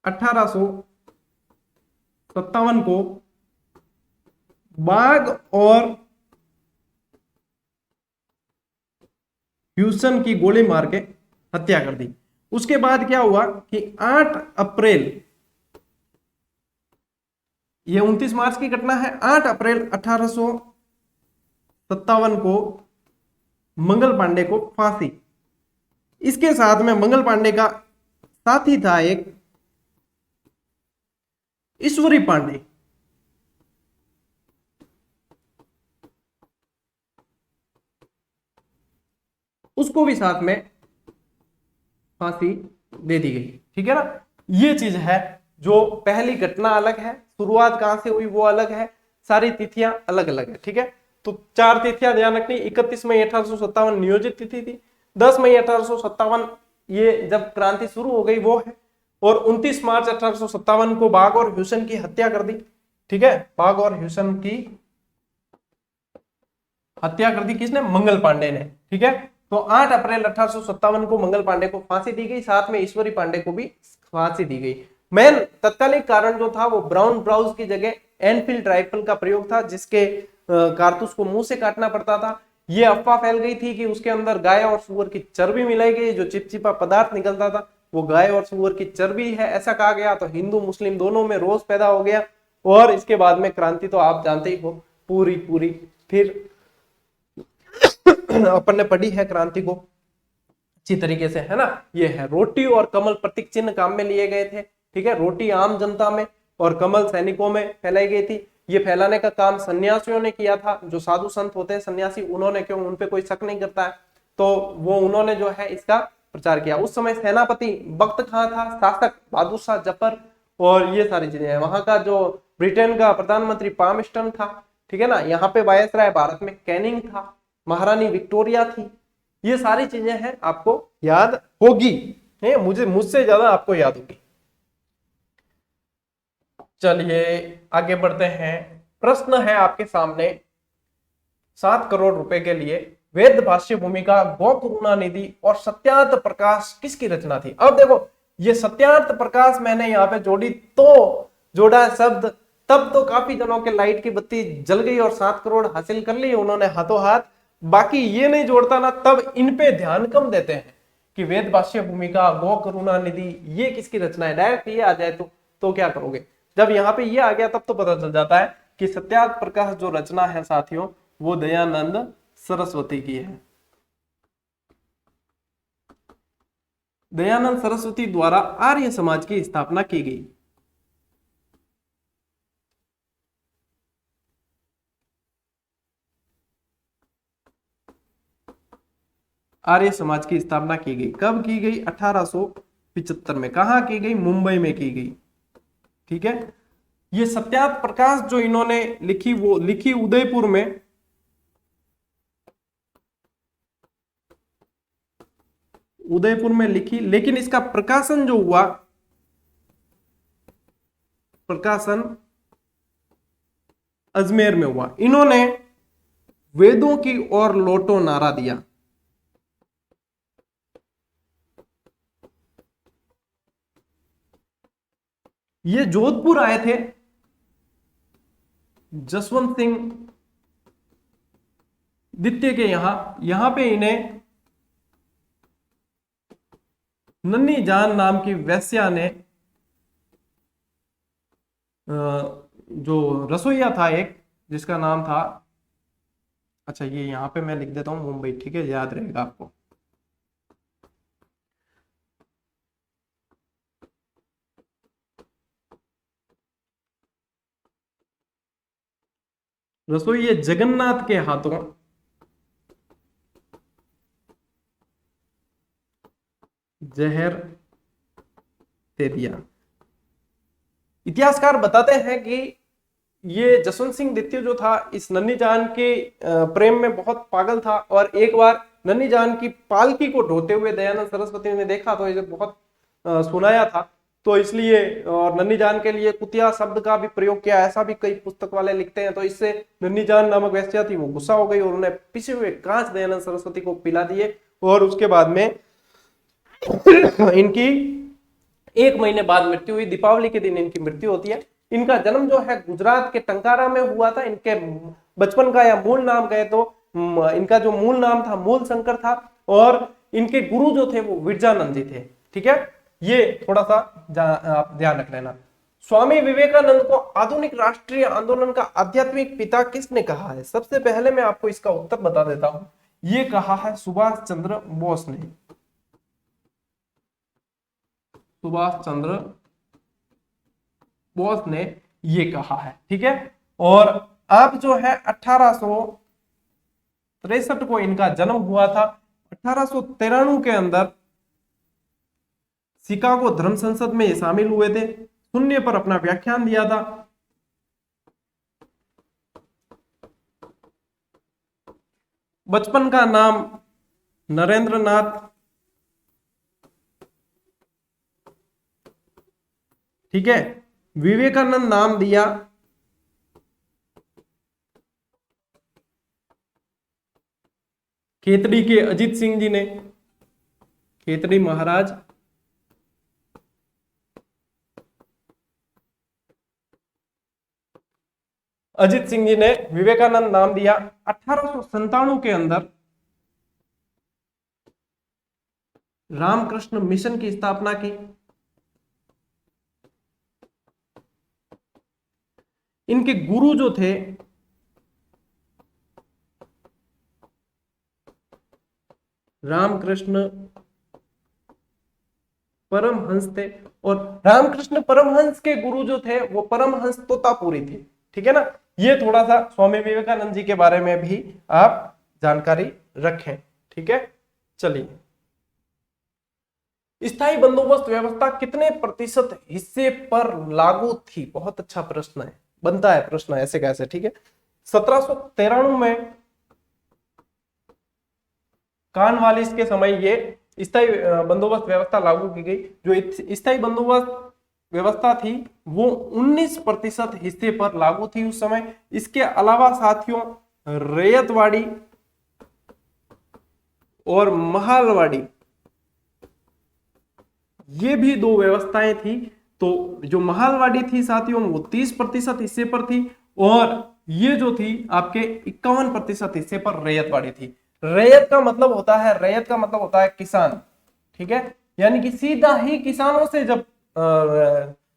[SPEAKER 1] 1857 को बाग और ह्यूसन की गोली मार के हत्या कर दी। उसके बाद क्या हुआ कि 8 अप्रैल, यह 29 मार्च की घटना है, 8 अप्रैल 1857 को मंगल पांडे को फांसी। इसके साथ में मंगल पांडे का साथी था एक ईश्वरी पांडे, उसको भी साथ में फांसी दे दी गई, ठीक है ना। ये चीज है, जो पहली घटना अलग है, शुरुआत कहां से हुई वो अलग है, सारी तिथियां अलग अलग है, ठीक है। तो 4 तिथियां ध्यान रखनी। 31 मई 1857 नियोजित तिथि थी। 10 मई 1857 ये जब क्रांति शुरू हो गई वो है। और 29 मार्च 1857 को बाग और ह्यूसन की हत्या कर दी, ठीक है। बाग और ह्यूसन की हत्या कर दी किसने? मंगल पांडे ने, ठीक है। तो 8 अप्रैल 1857 को मंगल पांडे को फांसी दी गई, साथ में ईश्वरी पांडे को भी फांसी दी गई। मेन तत्कालिक कारण जो था वो ब्राउन ब्राउज की जगह एनफील्ड राइफल का प्रयोग था, जिसके कारतूस को मुंह से काटना पड़ता था। ये अफवाह फैल गई थी कि उसके अंदर गाय और सुअर की चर्बी मिलाई गई, जो चिपचिपा पदार्थ निकलता था वो गाय और सुअर की चर्बी है, ऐसा कहा गया। तो हिंदू मुस्लिम दोनों में रोष पैदा हो गया और इसके बाद में क्रांति तो आप जानते ही हो पूरी पूरी। फिर अपन ने पढ़ी है क्रांति को अच्छी तरीके से, है ना। ये है रोटी और कमल प्रतीक चिन्ह काम में लिए गए थे, ठीक है। रोटी आम जनता में और कमल सैनिकों में फैलाई गई थी। ये फैलाने का काम सन्यासियों ने किया था, जो साधु संत होते हैं सन्यासी, उन्होंने, क्यों उन पे कोई शक नहीं करता है, तो वो उन्होंने जो है इसका प्रचार किया। उस समय सेनापति बख्त खां था, शासक बहादुर शाह जफर, और ये सारी चीजें हैं। वहां का जो ब्रिटेन का प्रधानमंत्री पामस्टन था, ठीक है ना। यहाँ पे वायसराय भारत में कैनिंग था, महारानी विक्टोरिया थी। ये सारी चीजें हैं, आपको याद होगी, है मुझसे ज्यादा आपको याद होगी। चलिए आगे बढ़ते हैं। प्रश्न है आपके सामने, 7 करोड़ रुपए के लिए वेद भाष्य भूमिका, गौ करुणा निधि और सत्यार्थ प्रकाश किसकी रचना थी। अब देखो, ये सत्यार्थ प्रकाश मैंने यहाँ पे जोड़ी तो जोड़ा शब्द, तब तो काफी जनों के लाइट की बत्ती जल गई और 7 करोड़ हासिल कर ली उन्होंने हाथों हाथ। बाकी ये नहीं जोड़ता ना, तब इन पे ध्यान कम देते हैं कि वेद भाष्य भूमिका, गौ करुणा निधि ये किसकी रचना है। डायरेक्ट ये आ जाए तो क्या करोगे। जब यहाँ पे ये आ गया तब तो पता चल जाता है कि सत्यार्थ प्रकाश जो रचना है साथियों, वो दयानंद सरस्वती की है। दयानंद सरस्वती द्वारा आर्य समाज की स्थापना की गई। आर्य समाज की स्थापना की गई कब की गई, 1875 में। कहा की गई, मुंबई में की गई, ठीक है। ये सत्यार्थ प्रकाश जो इन्होंने लिखी, वो लिखी उदयपुर में, उदयपुर में लिखी, लेकिन इसका प्रकाशन जो हुआ, प्रकाशन अजमेर में हुआ। इन्होंने वेदों की ओर लौटो नारा दिया। ये जोधपुर आए थे जसवंत सिंह द्वितीय के यहां पे इन्हें नन्ही जान नाम की वेश्या ने, जो रसोईया था एक, जिसका नाम था, अच्छा ये यहां पे मैं लिख देता हूं मुंबई, ठीक है, याद रहेगा आपको। रसोई जगन्नाथ के हाथों जहर दे दिया। इतिहासकार बताते हैं कि ये जसवंत सिंह द्वितीय जो था, इस नन्ही जान के प्रेम में बहुत पागल था, और एक बार नन्ही जान की पालकी को ढोते हुए दयानंद सरस्वती ने देखा, तो इसे बहुत सुनाया था, तो इसलिए, और नन्ही जान के लिए कुतिया शब्द का भी प्रयोग किया, ऐसा भी कई पुस्तक वाले लिखते हैं। तो इससे नन्ही जान नामक वेश्या थी, वो गुस्सा हो गई और उन्हें पिसे हुए कांच दयानंद सरस्वती को पिला दिए, और उसके बाद में इनकी 1 महीने बाद मृत्यु हुई। दीपावली के दिन इनकी मृत्यु होती है। इनका जन्म जो है गुजरात के टंकारा में हुआ था। इनके बचपन का या मूल नाम कहे तो इनका जो मूल नाम था मूल शंकर था, और इनके गुरु जो थे वो विरजानंद जी थे, ठीक है। ये थोड़ा सा आप ध्यान रख लेना। स्वामी विवेकानंद को आधुनिक राष्ट्रीय आंदोलन का आध्यात्मिक पिता किसने कहा है। सबसे पहले मैं आपको इसका उत्तर बता देता हूं, ये कहा है सुभाष चंद्र बोस ने। सुभाष चंद्र बोस ने ये कहा है, ठीक है। और अब जो है 1863 को इनका जन्म हुआ था। 1893 के अंदर शिकागो धर्म संसद में ये शामिल हुए थे, शून्य पर अपना व्याख्यान दिया था। बचपन का नाम नरेंद्र नाथ, ठीक है। विवेकानंद नाम दिया खेतड़ी के अजीत सिंह जी ने, खेतड़ी महाराज। अजित सिंह जी ने विवेकानंद नाम दिया। 1897 के अंदर रामकृष्ण मिशन की स्थापना की। इनके गुरु जो थे रामकृष्ण परमहंस थे, और रामकृष्ण परमहंस के गुरु जो थे वो परमहंस तोतापुरी थे। ठीक है ना। ये थोड़ा सा स्वामी विवेकानंद जी के बारे में भी आप जानकारी रखें। ठीक है। चलिए, स्थायी बंदोबस्त व्यवस्था कितने प्रतिशत हिस्से पर लागू थी? बहुत अच्छा प्रश्न है, बनता है प्रश्न ऐसे कैसे। ठीक है। 1793 में कॉर्नवालिस के समय ये स्थायी बंदोबस्त व्यवस्था लागू की गई। जो स्थायी बंदोबस्त व्यवस्था थी वो 19% हिस्से पर लागू थी उस समय। इसके अलावा साथियों, रैयतवाड़ी और महालवाड़ी, ये भी दो व्यवस्थाएं थी। तो जो महालवाड़ी थी साथियों वो 30% हिस्से पर थी, और ये जो थी आपके 51% हिस्से पर रैयतवाड़ी थी। रैयत का मतलब होता है, रैयत का मतलब होता है किसान। ठीक है। यानी कि सीधा ही किसानों से जब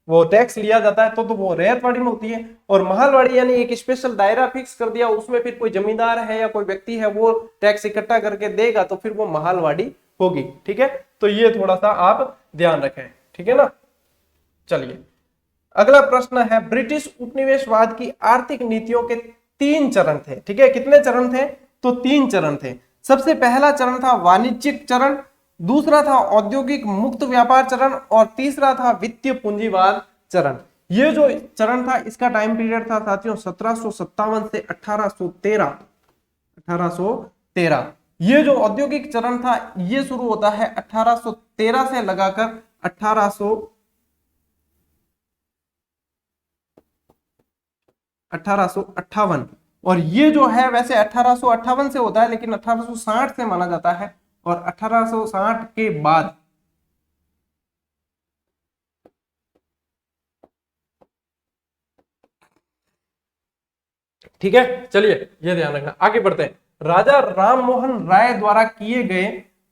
[SPEAKER 1] वो टैक्स लिया जाता है तो वो रैयतवाड़ी में होती है। और महालवाड़ी यानी एक स्पेशल दायरा फिक्स कर दिया, उसमें फिर कोई जमींदार है या कोई व्यक्ति है वो टैक्स इकट्ठा करके देगा, तो फिर वो महालवाड़ी होगी। ठीक है। तो ये थोड़ा सा आप ध्यान रखें। ठीक है ना। चलिए, अगला प्रश्न है, ब्रिटिश उपनिवेशवाद की आर्थिक नीतियों के 3 चरण थे। ठीक है। कितने चरण थे? तो 3 चरण थे। सबसे पहला चरण था वाणिज्यिक चरण, दूसरा था औद्योगिक मुक्त व्यापार चरण, और तीसरा था वित्तीय पूंजीवाद चरण। ये जो चरण था इसका टाइम पीरियड था साथियों 1757 से 1813। 1813। ये जो औद्योगिक चरण था ये शुरू होता है 1813 से लगाकर 1858। और ये जो है वैसे 1858 से होता है, लेकिन 1860 से माना जाता है। और 1860 के बाद ठीक है। चलिए, ये ध्यान रखना। आगे बढ़ते हैं। राजा राममोहन राय द्वारा किए गए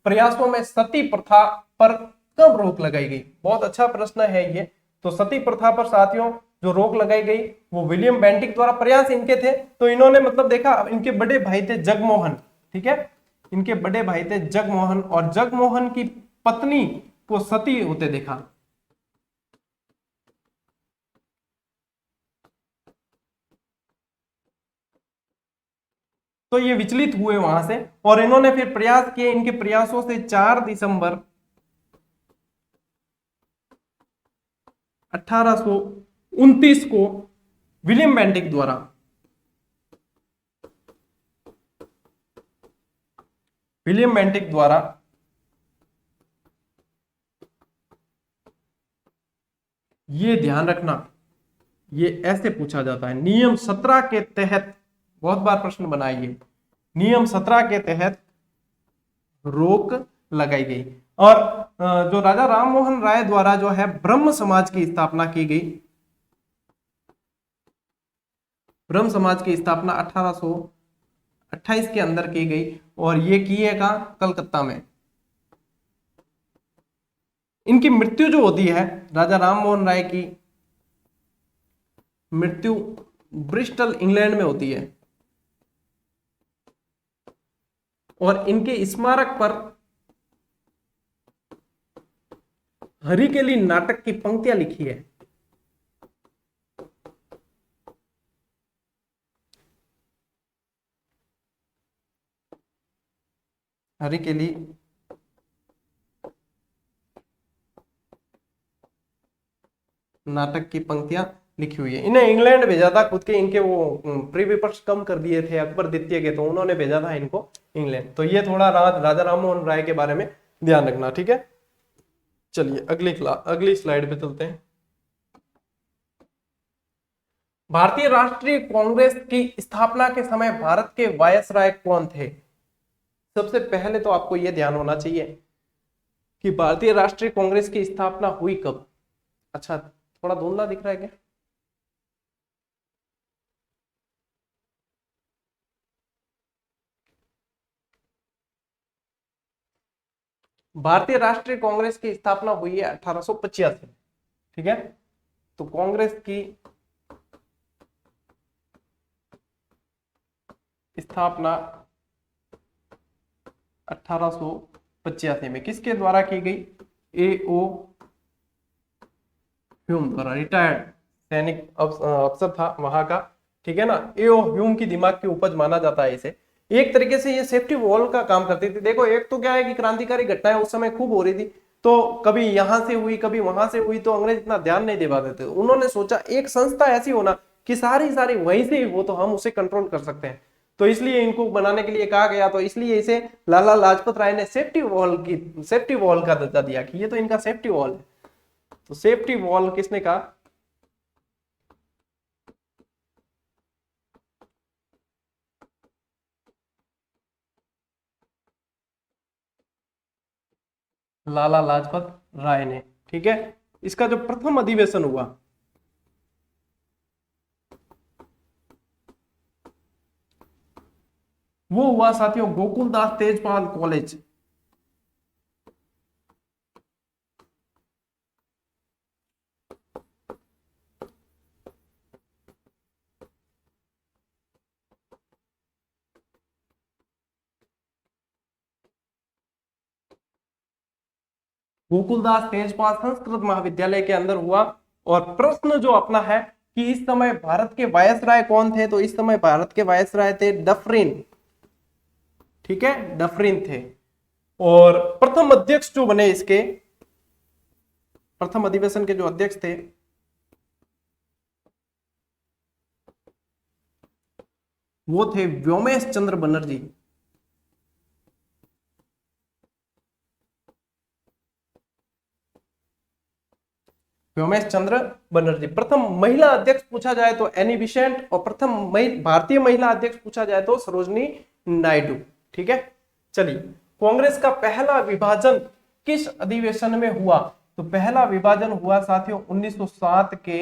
[SPEAKER 1] प्रयासों में सती प्रथा पर कब रोक लगाई गई? बहुत अच्छा प्रश्न है ये। तो सती प्रथा पर साथियों जो रोक लगाई गई वो विलियम बेंटिक द्वारा, प्रयास इनके थे। तो इन्होंने मतलब देखा, इनके बड़े भाई थे जगमोहन। ठीक है। इनके बड़े भाई थे जगमोहन, और जगमोहन की पत्नी को सती होते देखा। तो ये विचलित हुए वहां से, और इन्होंने फिर प्रयास किए। इनके प्रयासों से 4 दिसंबर 1829 को विलियम बेंटिक द्वारा विलियम बेंटिक द्वारा ये ध्यान रखना, ये ऐसे पूछा जाता है, नियम 17 के तहत, बहुत बार प्रश्न बनाइए, नियम 17 के तहत रोक लगाई गई। और जो राजा राममोहन राय द्वारा जो है ब्रह्म समाज की स्थापना की गई। ब्रह्म समाज की स्थापना 1828 के अंदर की गई, और ये किएगा कलकत्ता में। इनकी मृत्यु जो होती है, राजा राममोहन राय की मृत्यु ब्रिस्टल इंग्लैंड में होती है, और इनके स्मारक पर हरिकेली नाटक की पंक्तियां लिखी है। हरिकेली नाटक की पंक्तियां लिखी हुई है। इन्हें इंग्लैंड भेजा था, खुद के इनके वो प्रीपेपर्स कम कर दिए थे अकबर द्वितीय के, तो उन्होंने भेजा था इनको इंग्लैंड। तो ये थोड़ा राजा राममोहन राय के बारे में ध्यान रखना। ठीक है। चलिए, अगली स्लाइड पे चलते हैं। भारतीय राष्ट्रीय कांग्रेस की स्थापना के समय भारत के वायसराय कौन थे? सबसे पहले तो आपको यह ध्यान होना चाहिए कि भारतीय राष्ट्रीय कांग्रेस की स्थापना हुई कब। अच्छा, थोड़ा धुंधला दिख रहा है क्या? भारतीय राष्ट्रीय कांग्रेस की स्थापना हुई है 1885। ठीक है, तो कांग्रेस की स्थापना 1885 में किसके द्वारा की गई? ए ओ ह्यूम द्वारा, रिटायर्ड सैनिक अफसर था वहां का। ठीक है ना, ए ओ ह्यूम की दिमाग की उपज माना जाता है इसे। एक तरीके से ये सेफ्टी वॉल का काम करती थी। देखो, एक तो क्या है कि क्रांतिकारी घटनाएं उस समय खूब हो रही थी, तो कभी यहां से हुई कभी वहां से हुई, तो अंग्रेज इतना ध्यान नहीं दे पाते थे। उन्होंने सोचा एक संस्था ऐसी होना कि सारी सारी वहीं से ही हो, तो हम उसे कंट्रोल कर सकते हैं। तो इसलिए इनको बनाने के लिए कहा गया, तो इसलिए इसे लाला लाजपत राय ने सेफ्टी वॉल का दर्जा दिया कि ये तो इनका सेफ्टी वॉल है। तो सेफ्टी वॉल किसने कहा? लाला लाजपत राय ने। ठीक है, इसका जो प्रथम अधिवेशन हुआ वो हुआ साथियों गोकुलदास तेजपाल कॉलेज। गोकुलदास तेजपाल संस्कृत महाविद्यालय के अंदर हुआ। और प्रश्न जो अपना है कि इस समय भारत के वायसराय कौन थे, तो इस समय भारत के वायसराय थे डफरिन। ठीक है, डफरिन थे। और प्रथम अध्यक्ष जो बने इसके, प्रथम अधिवेशन के जो अध्यक्ष थे वो थे व्योमेश चंद्र बनर्जी। व्योमेश चंद्र बनर्जी। प्रथम महिला अध्यक्ष पूछा जाए तो एनी बिसेंट, और प्रथम भारतीय महिला अध्यक्ष पूछा जाए तो सरोजनी नायडू। ठीक है, चलिए, कांग्रेस का पहला विभाजन किस अधिवेशन में हुआ? तो पहला विभाजन हुआ साथियों 1907 के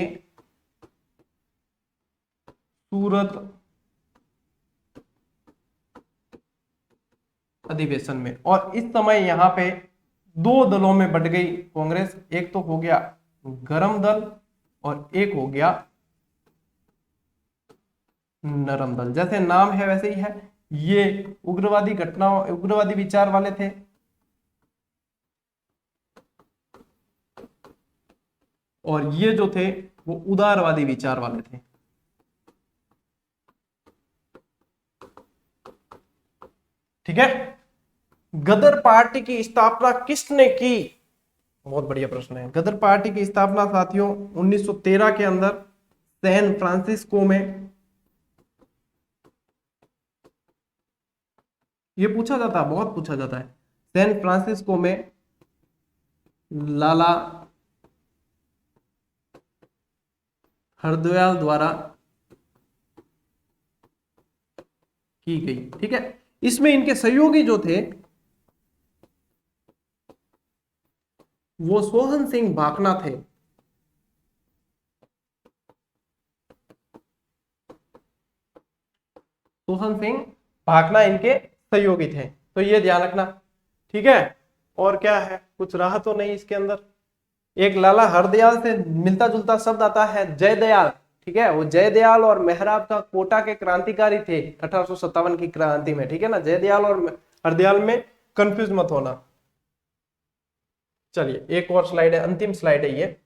[SPEAKER 1] सूरत अधिवेशन में। और इस समय यहां पे दो दलों में बट गई कांग्रेस। एक तो हो गया गरम दल और एक हो गया नरम दल। जैसे नाम है वैसे ही है, ये उग्रवादी घटनाओं उग्रवादी विचार वाले थे, और ये जो थे वो उदारवादी विचार वाले थे। ठीक है, गदर पार्टी की स्थापना किसने की? बहुत बढ़िया प्रश्न है। गदर पार्टी की स्थापना साथियों 1913 के अंदर सैन फ्रांसिस्को में। ये पूछा जाता है, बहुत पूछा जाता है। सैन फ्रांसिस्को में लाला हरदयाल द्वारा की गई। ठीक है, इसमें इनके सहयोगी जो थे वो सोहन सिंह भाकना थे। सोहन सिंह भाकना इनके सहयोगी थे, तो ये ध्यान रखना। ठीक है, और क्या है, कुछ रहा तो नहीं इसके अंदर? एक लाला हरदयाल से मिलता जुलता शब्द आता है जयदयाल। ठीक है, वो जयदयाल और मेहराब का कोटा के क्रांतिकारी थे 1857 की क्रांति में। ठीक है ना, जयदयाल और हरदयाल में कंफ्यूज मत होना। चलिए, एक और स्लाइड है, अंतिम स्लाइड है ये।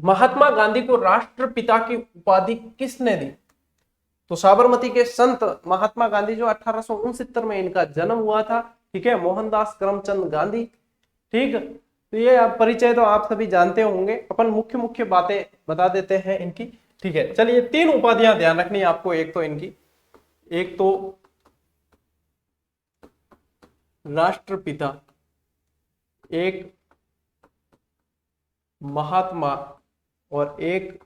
[SPEAKER 1] महात्मा गांधी को राष्ट्रपिता की उपाधि किसने दी? तो साबरमती के संत महात्मा गांधी जो 1869 में इनका जन्म हुआ था। ठीक है, मोहनदास करमचंद गांधी। ठीक, तो ये आप परिचय तो आप सभी जानते होंगे, अपन मुख्य मुख्य बातें बता देते हैं इनकी। ठीक है, चलिए, तीन उपाधियां ध्यान रखनी है आपको। एक तो इनकी, एक तो राष्ट्रपिता, एक महात्मा, और एक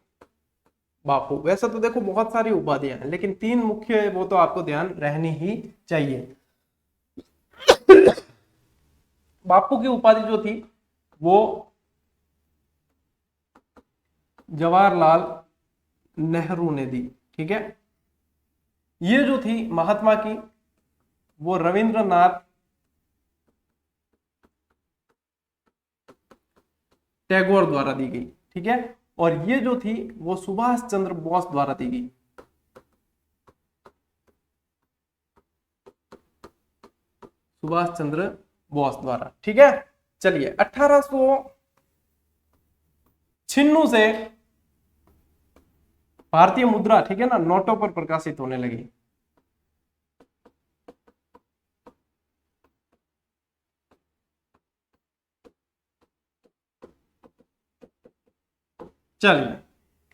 [SPEAKER 1] बापू। वैसे तो देखो बहुत सारी उपाधियां हैं, लेकिन तीन मुख्य वो तो आपको ध्यान रहनी ही चाहिए। बापू की उपाधि जो थी वो जवाहरलाल नेहरू ने दी। ठीक है, ये जो थी महात्मा की वो रविंद्रनाथ टैगोर द्वारा दी गई, ठीक है। और ये जो थी वो सुभाष चंद्र बोस द्वारा दी गई। सुभाष चंद्र बोस द्वारा, ठीक है। चलिए 1896 से भारतीय मुद्रा, ठीक है ना, नोटों पर प्रकाशित होने लगी। चलिए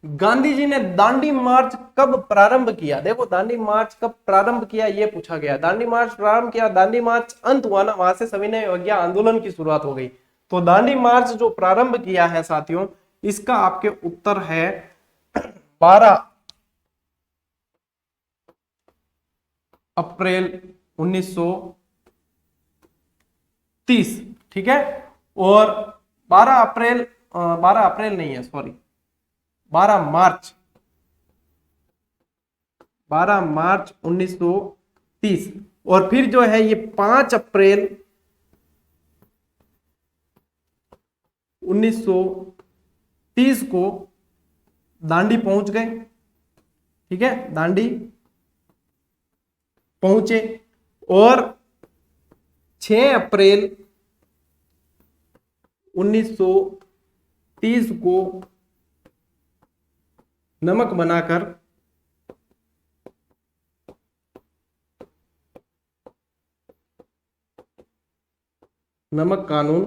[SPEAKER 1] गांधी जी ने दांडी मार्च कब प्रारंभ किया? देखो दांडी मार्च कब प्रारंभ किया ये पूछा गया। दांडी मार्च प्रारंभ किया, दांडी मार्च अंत हुआ ना, वहां से सविनय अवज्ञा आंदोलन की शुरुआत हो गई। तो दांडी मार्च जो प्रारंभ किया है साथियों, इसका आपके उत्तर है 12 अप्रैल 1930, ठीक है। और 12 अप्रैल नहीं है, सॉरी, 12 मार्च 1930। और फिर जो है ये 5 अप्रैल 1930 को दांडी पहुंच गए, ठीक है, दांडी पहुंचे। और 6 अप्रैल 1930 को नमक बनाकर नमक कानून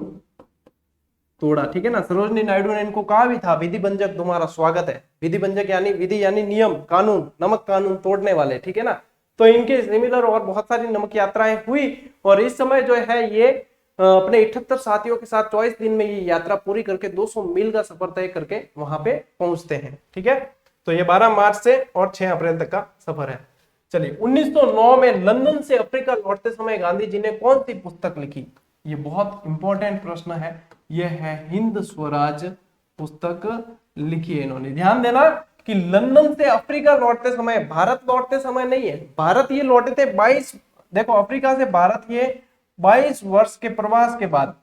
[SPEAKER 1] तोड़ा, ठीक है ना। सरोजनी नायडू ने इनको कहा भी था, विधि बंजक तुम्हारा स्वागत है। विधि बंजक यानी विधि यानी नियम, कानून, नमक कानून तोड़ने वाले, ठीक है ना। तो इनके सिमिलर और बहुत सारी नमक यात्राएं हुई। और इस समय जो है ये अपने 78 साथियों के साथ 24 दिन में ये यात्रा पूरी करके 200 मील का सफर तय करके वहां पे पहुंचते हैं, ठीक है। तो ये 12 मार्च से और 6 अप्रैल तक का सफर है। चलिए 1909 में लंदन से अफ्रीका लौटते समय गांधी जी ने कौन सी पुस्तक लिखी? ये बहुत इंपॉर्टेंट प्रश्न है। यह है हिंद स्वराज पुस्तक लिखी है इन्होंने। ध्यान देना कि लंदन से अफ्रीका लौटते समय, भारत लौटते समय नहीं है, भारत ये लौटे थे 22, देखो अफ्रीका से भारत ये 22 वर्ष के प्रवास के बाद।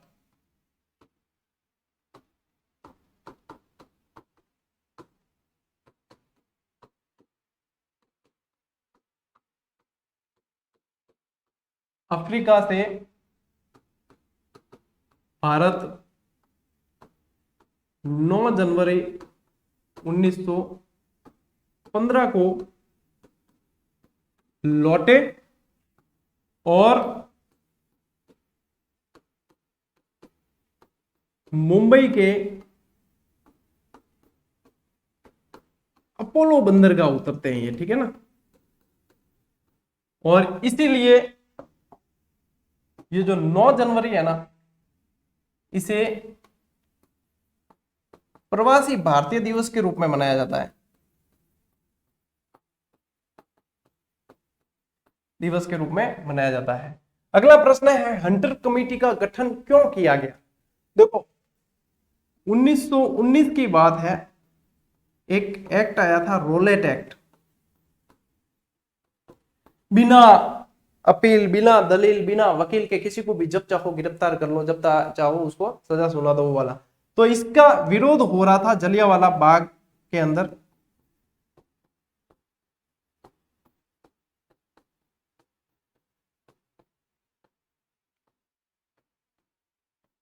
[SPEAKER 1] अफ्रीका से भारत 9 जनवरी 1915 को लौटे और मुंबई के अपोलो बंदरगाह उतरते हैं ये, ठीक है ना। और इसीलिए ये जो 9 जनवरी है ना, इसे प्रवासी भारतीय दिवस के रूप में मनाया जाता है, दिवस के रूप में मनाया जाता है। अगला प्रश्न है हंटर कमेटी का गठन क्यों किया गया? देखो 1919 की बात है, एक एक्ट आया था, रोलेट एक्ट। बिना अपील, बिना दलील, बिना वकील के किसी को भी जब चाहो गिरफ्तार कर लो, जब चाहो उसको सजा सुना दो, वो वाला। तो इसका विरोध हो रहा था जलियांवाला बाग के अंदर।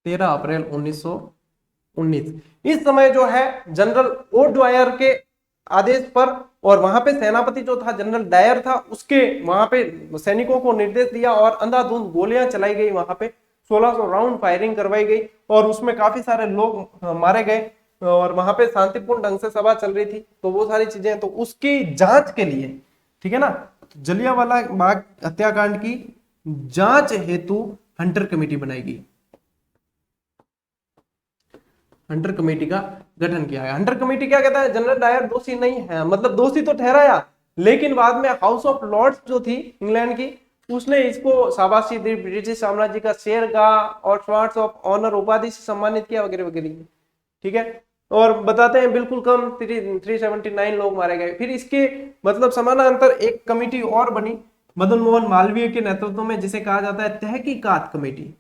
[SPEAKER 1] तेरह अप्रैल 1919। इस समय जो है जनरल ओडवायर के आदेश पर, और वहां पे सेनापति जो था जनरल डायर था, उसके वहां पे सैनिकों को निर्देश दिया और अंधाधुंध गोलियां चलाई गई। वहां पे 1600 राउंड फायरिंग करवाई गई और उसमें काफी सारे लोग मारे गए। और वहां पे शांतिपूर्ण ढंग से सभा चल रही थी। तो वो सारी चीजें, तो उसकी जांच के लिए, ठीक है ना, जलियांवाला बाग हत्याकांड की जांच हेतु हंटर कमेटी बनाई गई। हंटर कमेटी का गठन किया है। हंटर कमेटी क्या कहता है? जनरल डायर दोषी नहीं है, मतलब दोषी तो ठहराया, लेकिन बाद में हाउस ऑफ लॉर्ड्स जो थी इंग्लैंड की, उसने इसको शाबाशी दी, ब्रिटिश साम्राज्य का शेरगाह और स्वार्ड्स ऑफ ऑनर उपाधि से सम्मानित किया, वगैरह वगैरह, ठीक है। और बताते हैं बिल्कुल कम 379 लोग मारे गए। फिर इसके मतलब समानांतर एक कमेटी और बनी मदन मोहन मालवीय के नेतृत्व में, जिसे कहा जाता है तहकीकात कमेटी।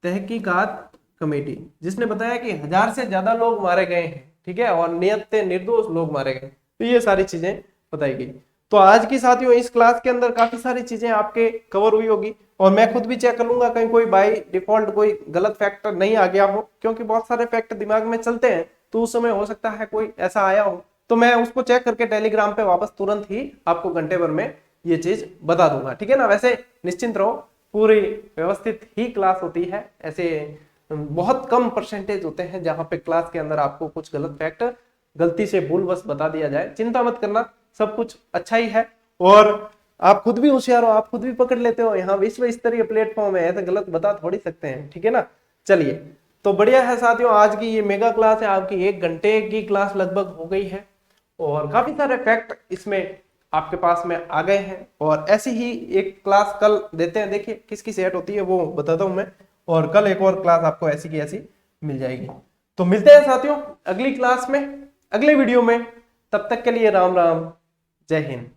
[SPEAKER 1] तहकीकात कमेटी, जिसने बताया कि 1000 से ज्यादा लोग मारे गए हैं, ठीक है, और निहत्थे निर्दोष लोग मारे गए। तो ये सारी चीजें बताई गई। तो आज की साथियों इस क्लास के अंदर काफी सारी चीजें आपके कवर हुई होगी, और मैं खुद भी चेक कर लूंगा कहीं कोई बाय डिफॉल्ट कोई गलत फैक्ट नहीं आ गया हो, क्योंकि बहुत सारे फैक्ट दिमाग में चलते हैं, तो उस समय हो सकता है कोई ऐसा आया हो, तो मैं उसको चेक करके टेलीग्राम पे वापस तुरंत ही आपको घंटे भर में ये चीज बता दूंगा, ठीक है ना। वैसे निश्चिंत रहो, पूरी व्यवस्थित ही क्लास होती है, ऐसे बहुत कम परसेंटेज होते हैं जहां पे क्लास के अंदर आपको कुछ गलत फैक्ट गलती से भूलवश बता दिया जाए। चिंता मत करना, सब कुछ अच्छा ही है, और आप खुद भी होशियार हो, आप खुद भी पकड़ लेते हो, यहाँ विश्व स्तरीय प्लेटफॉर्म है, ऐसे गलत बता थोड़ी सकते हैं, ठीक है ना। चलिए, तो बढ़िया है साथियों, आज की ये मेगा क्लास है, आपकी 1 घंटे की क्लास लगभग हो गई है, और काफी सारे फैक्ट इसमें आपके पास में आ गए हैं, और ऐसी ही एक क्लास कल देते हैं, देखिए किसकी सेट होती है वो बताता हूं मैं, और कल एक और क्लास आपको ऐसी की ऐसी मिल जाएगी। तो मिलते हैं साथियों अगली क्लास में, अगले वीडियो में, तब तक के लिए राम राम, जय हिंद।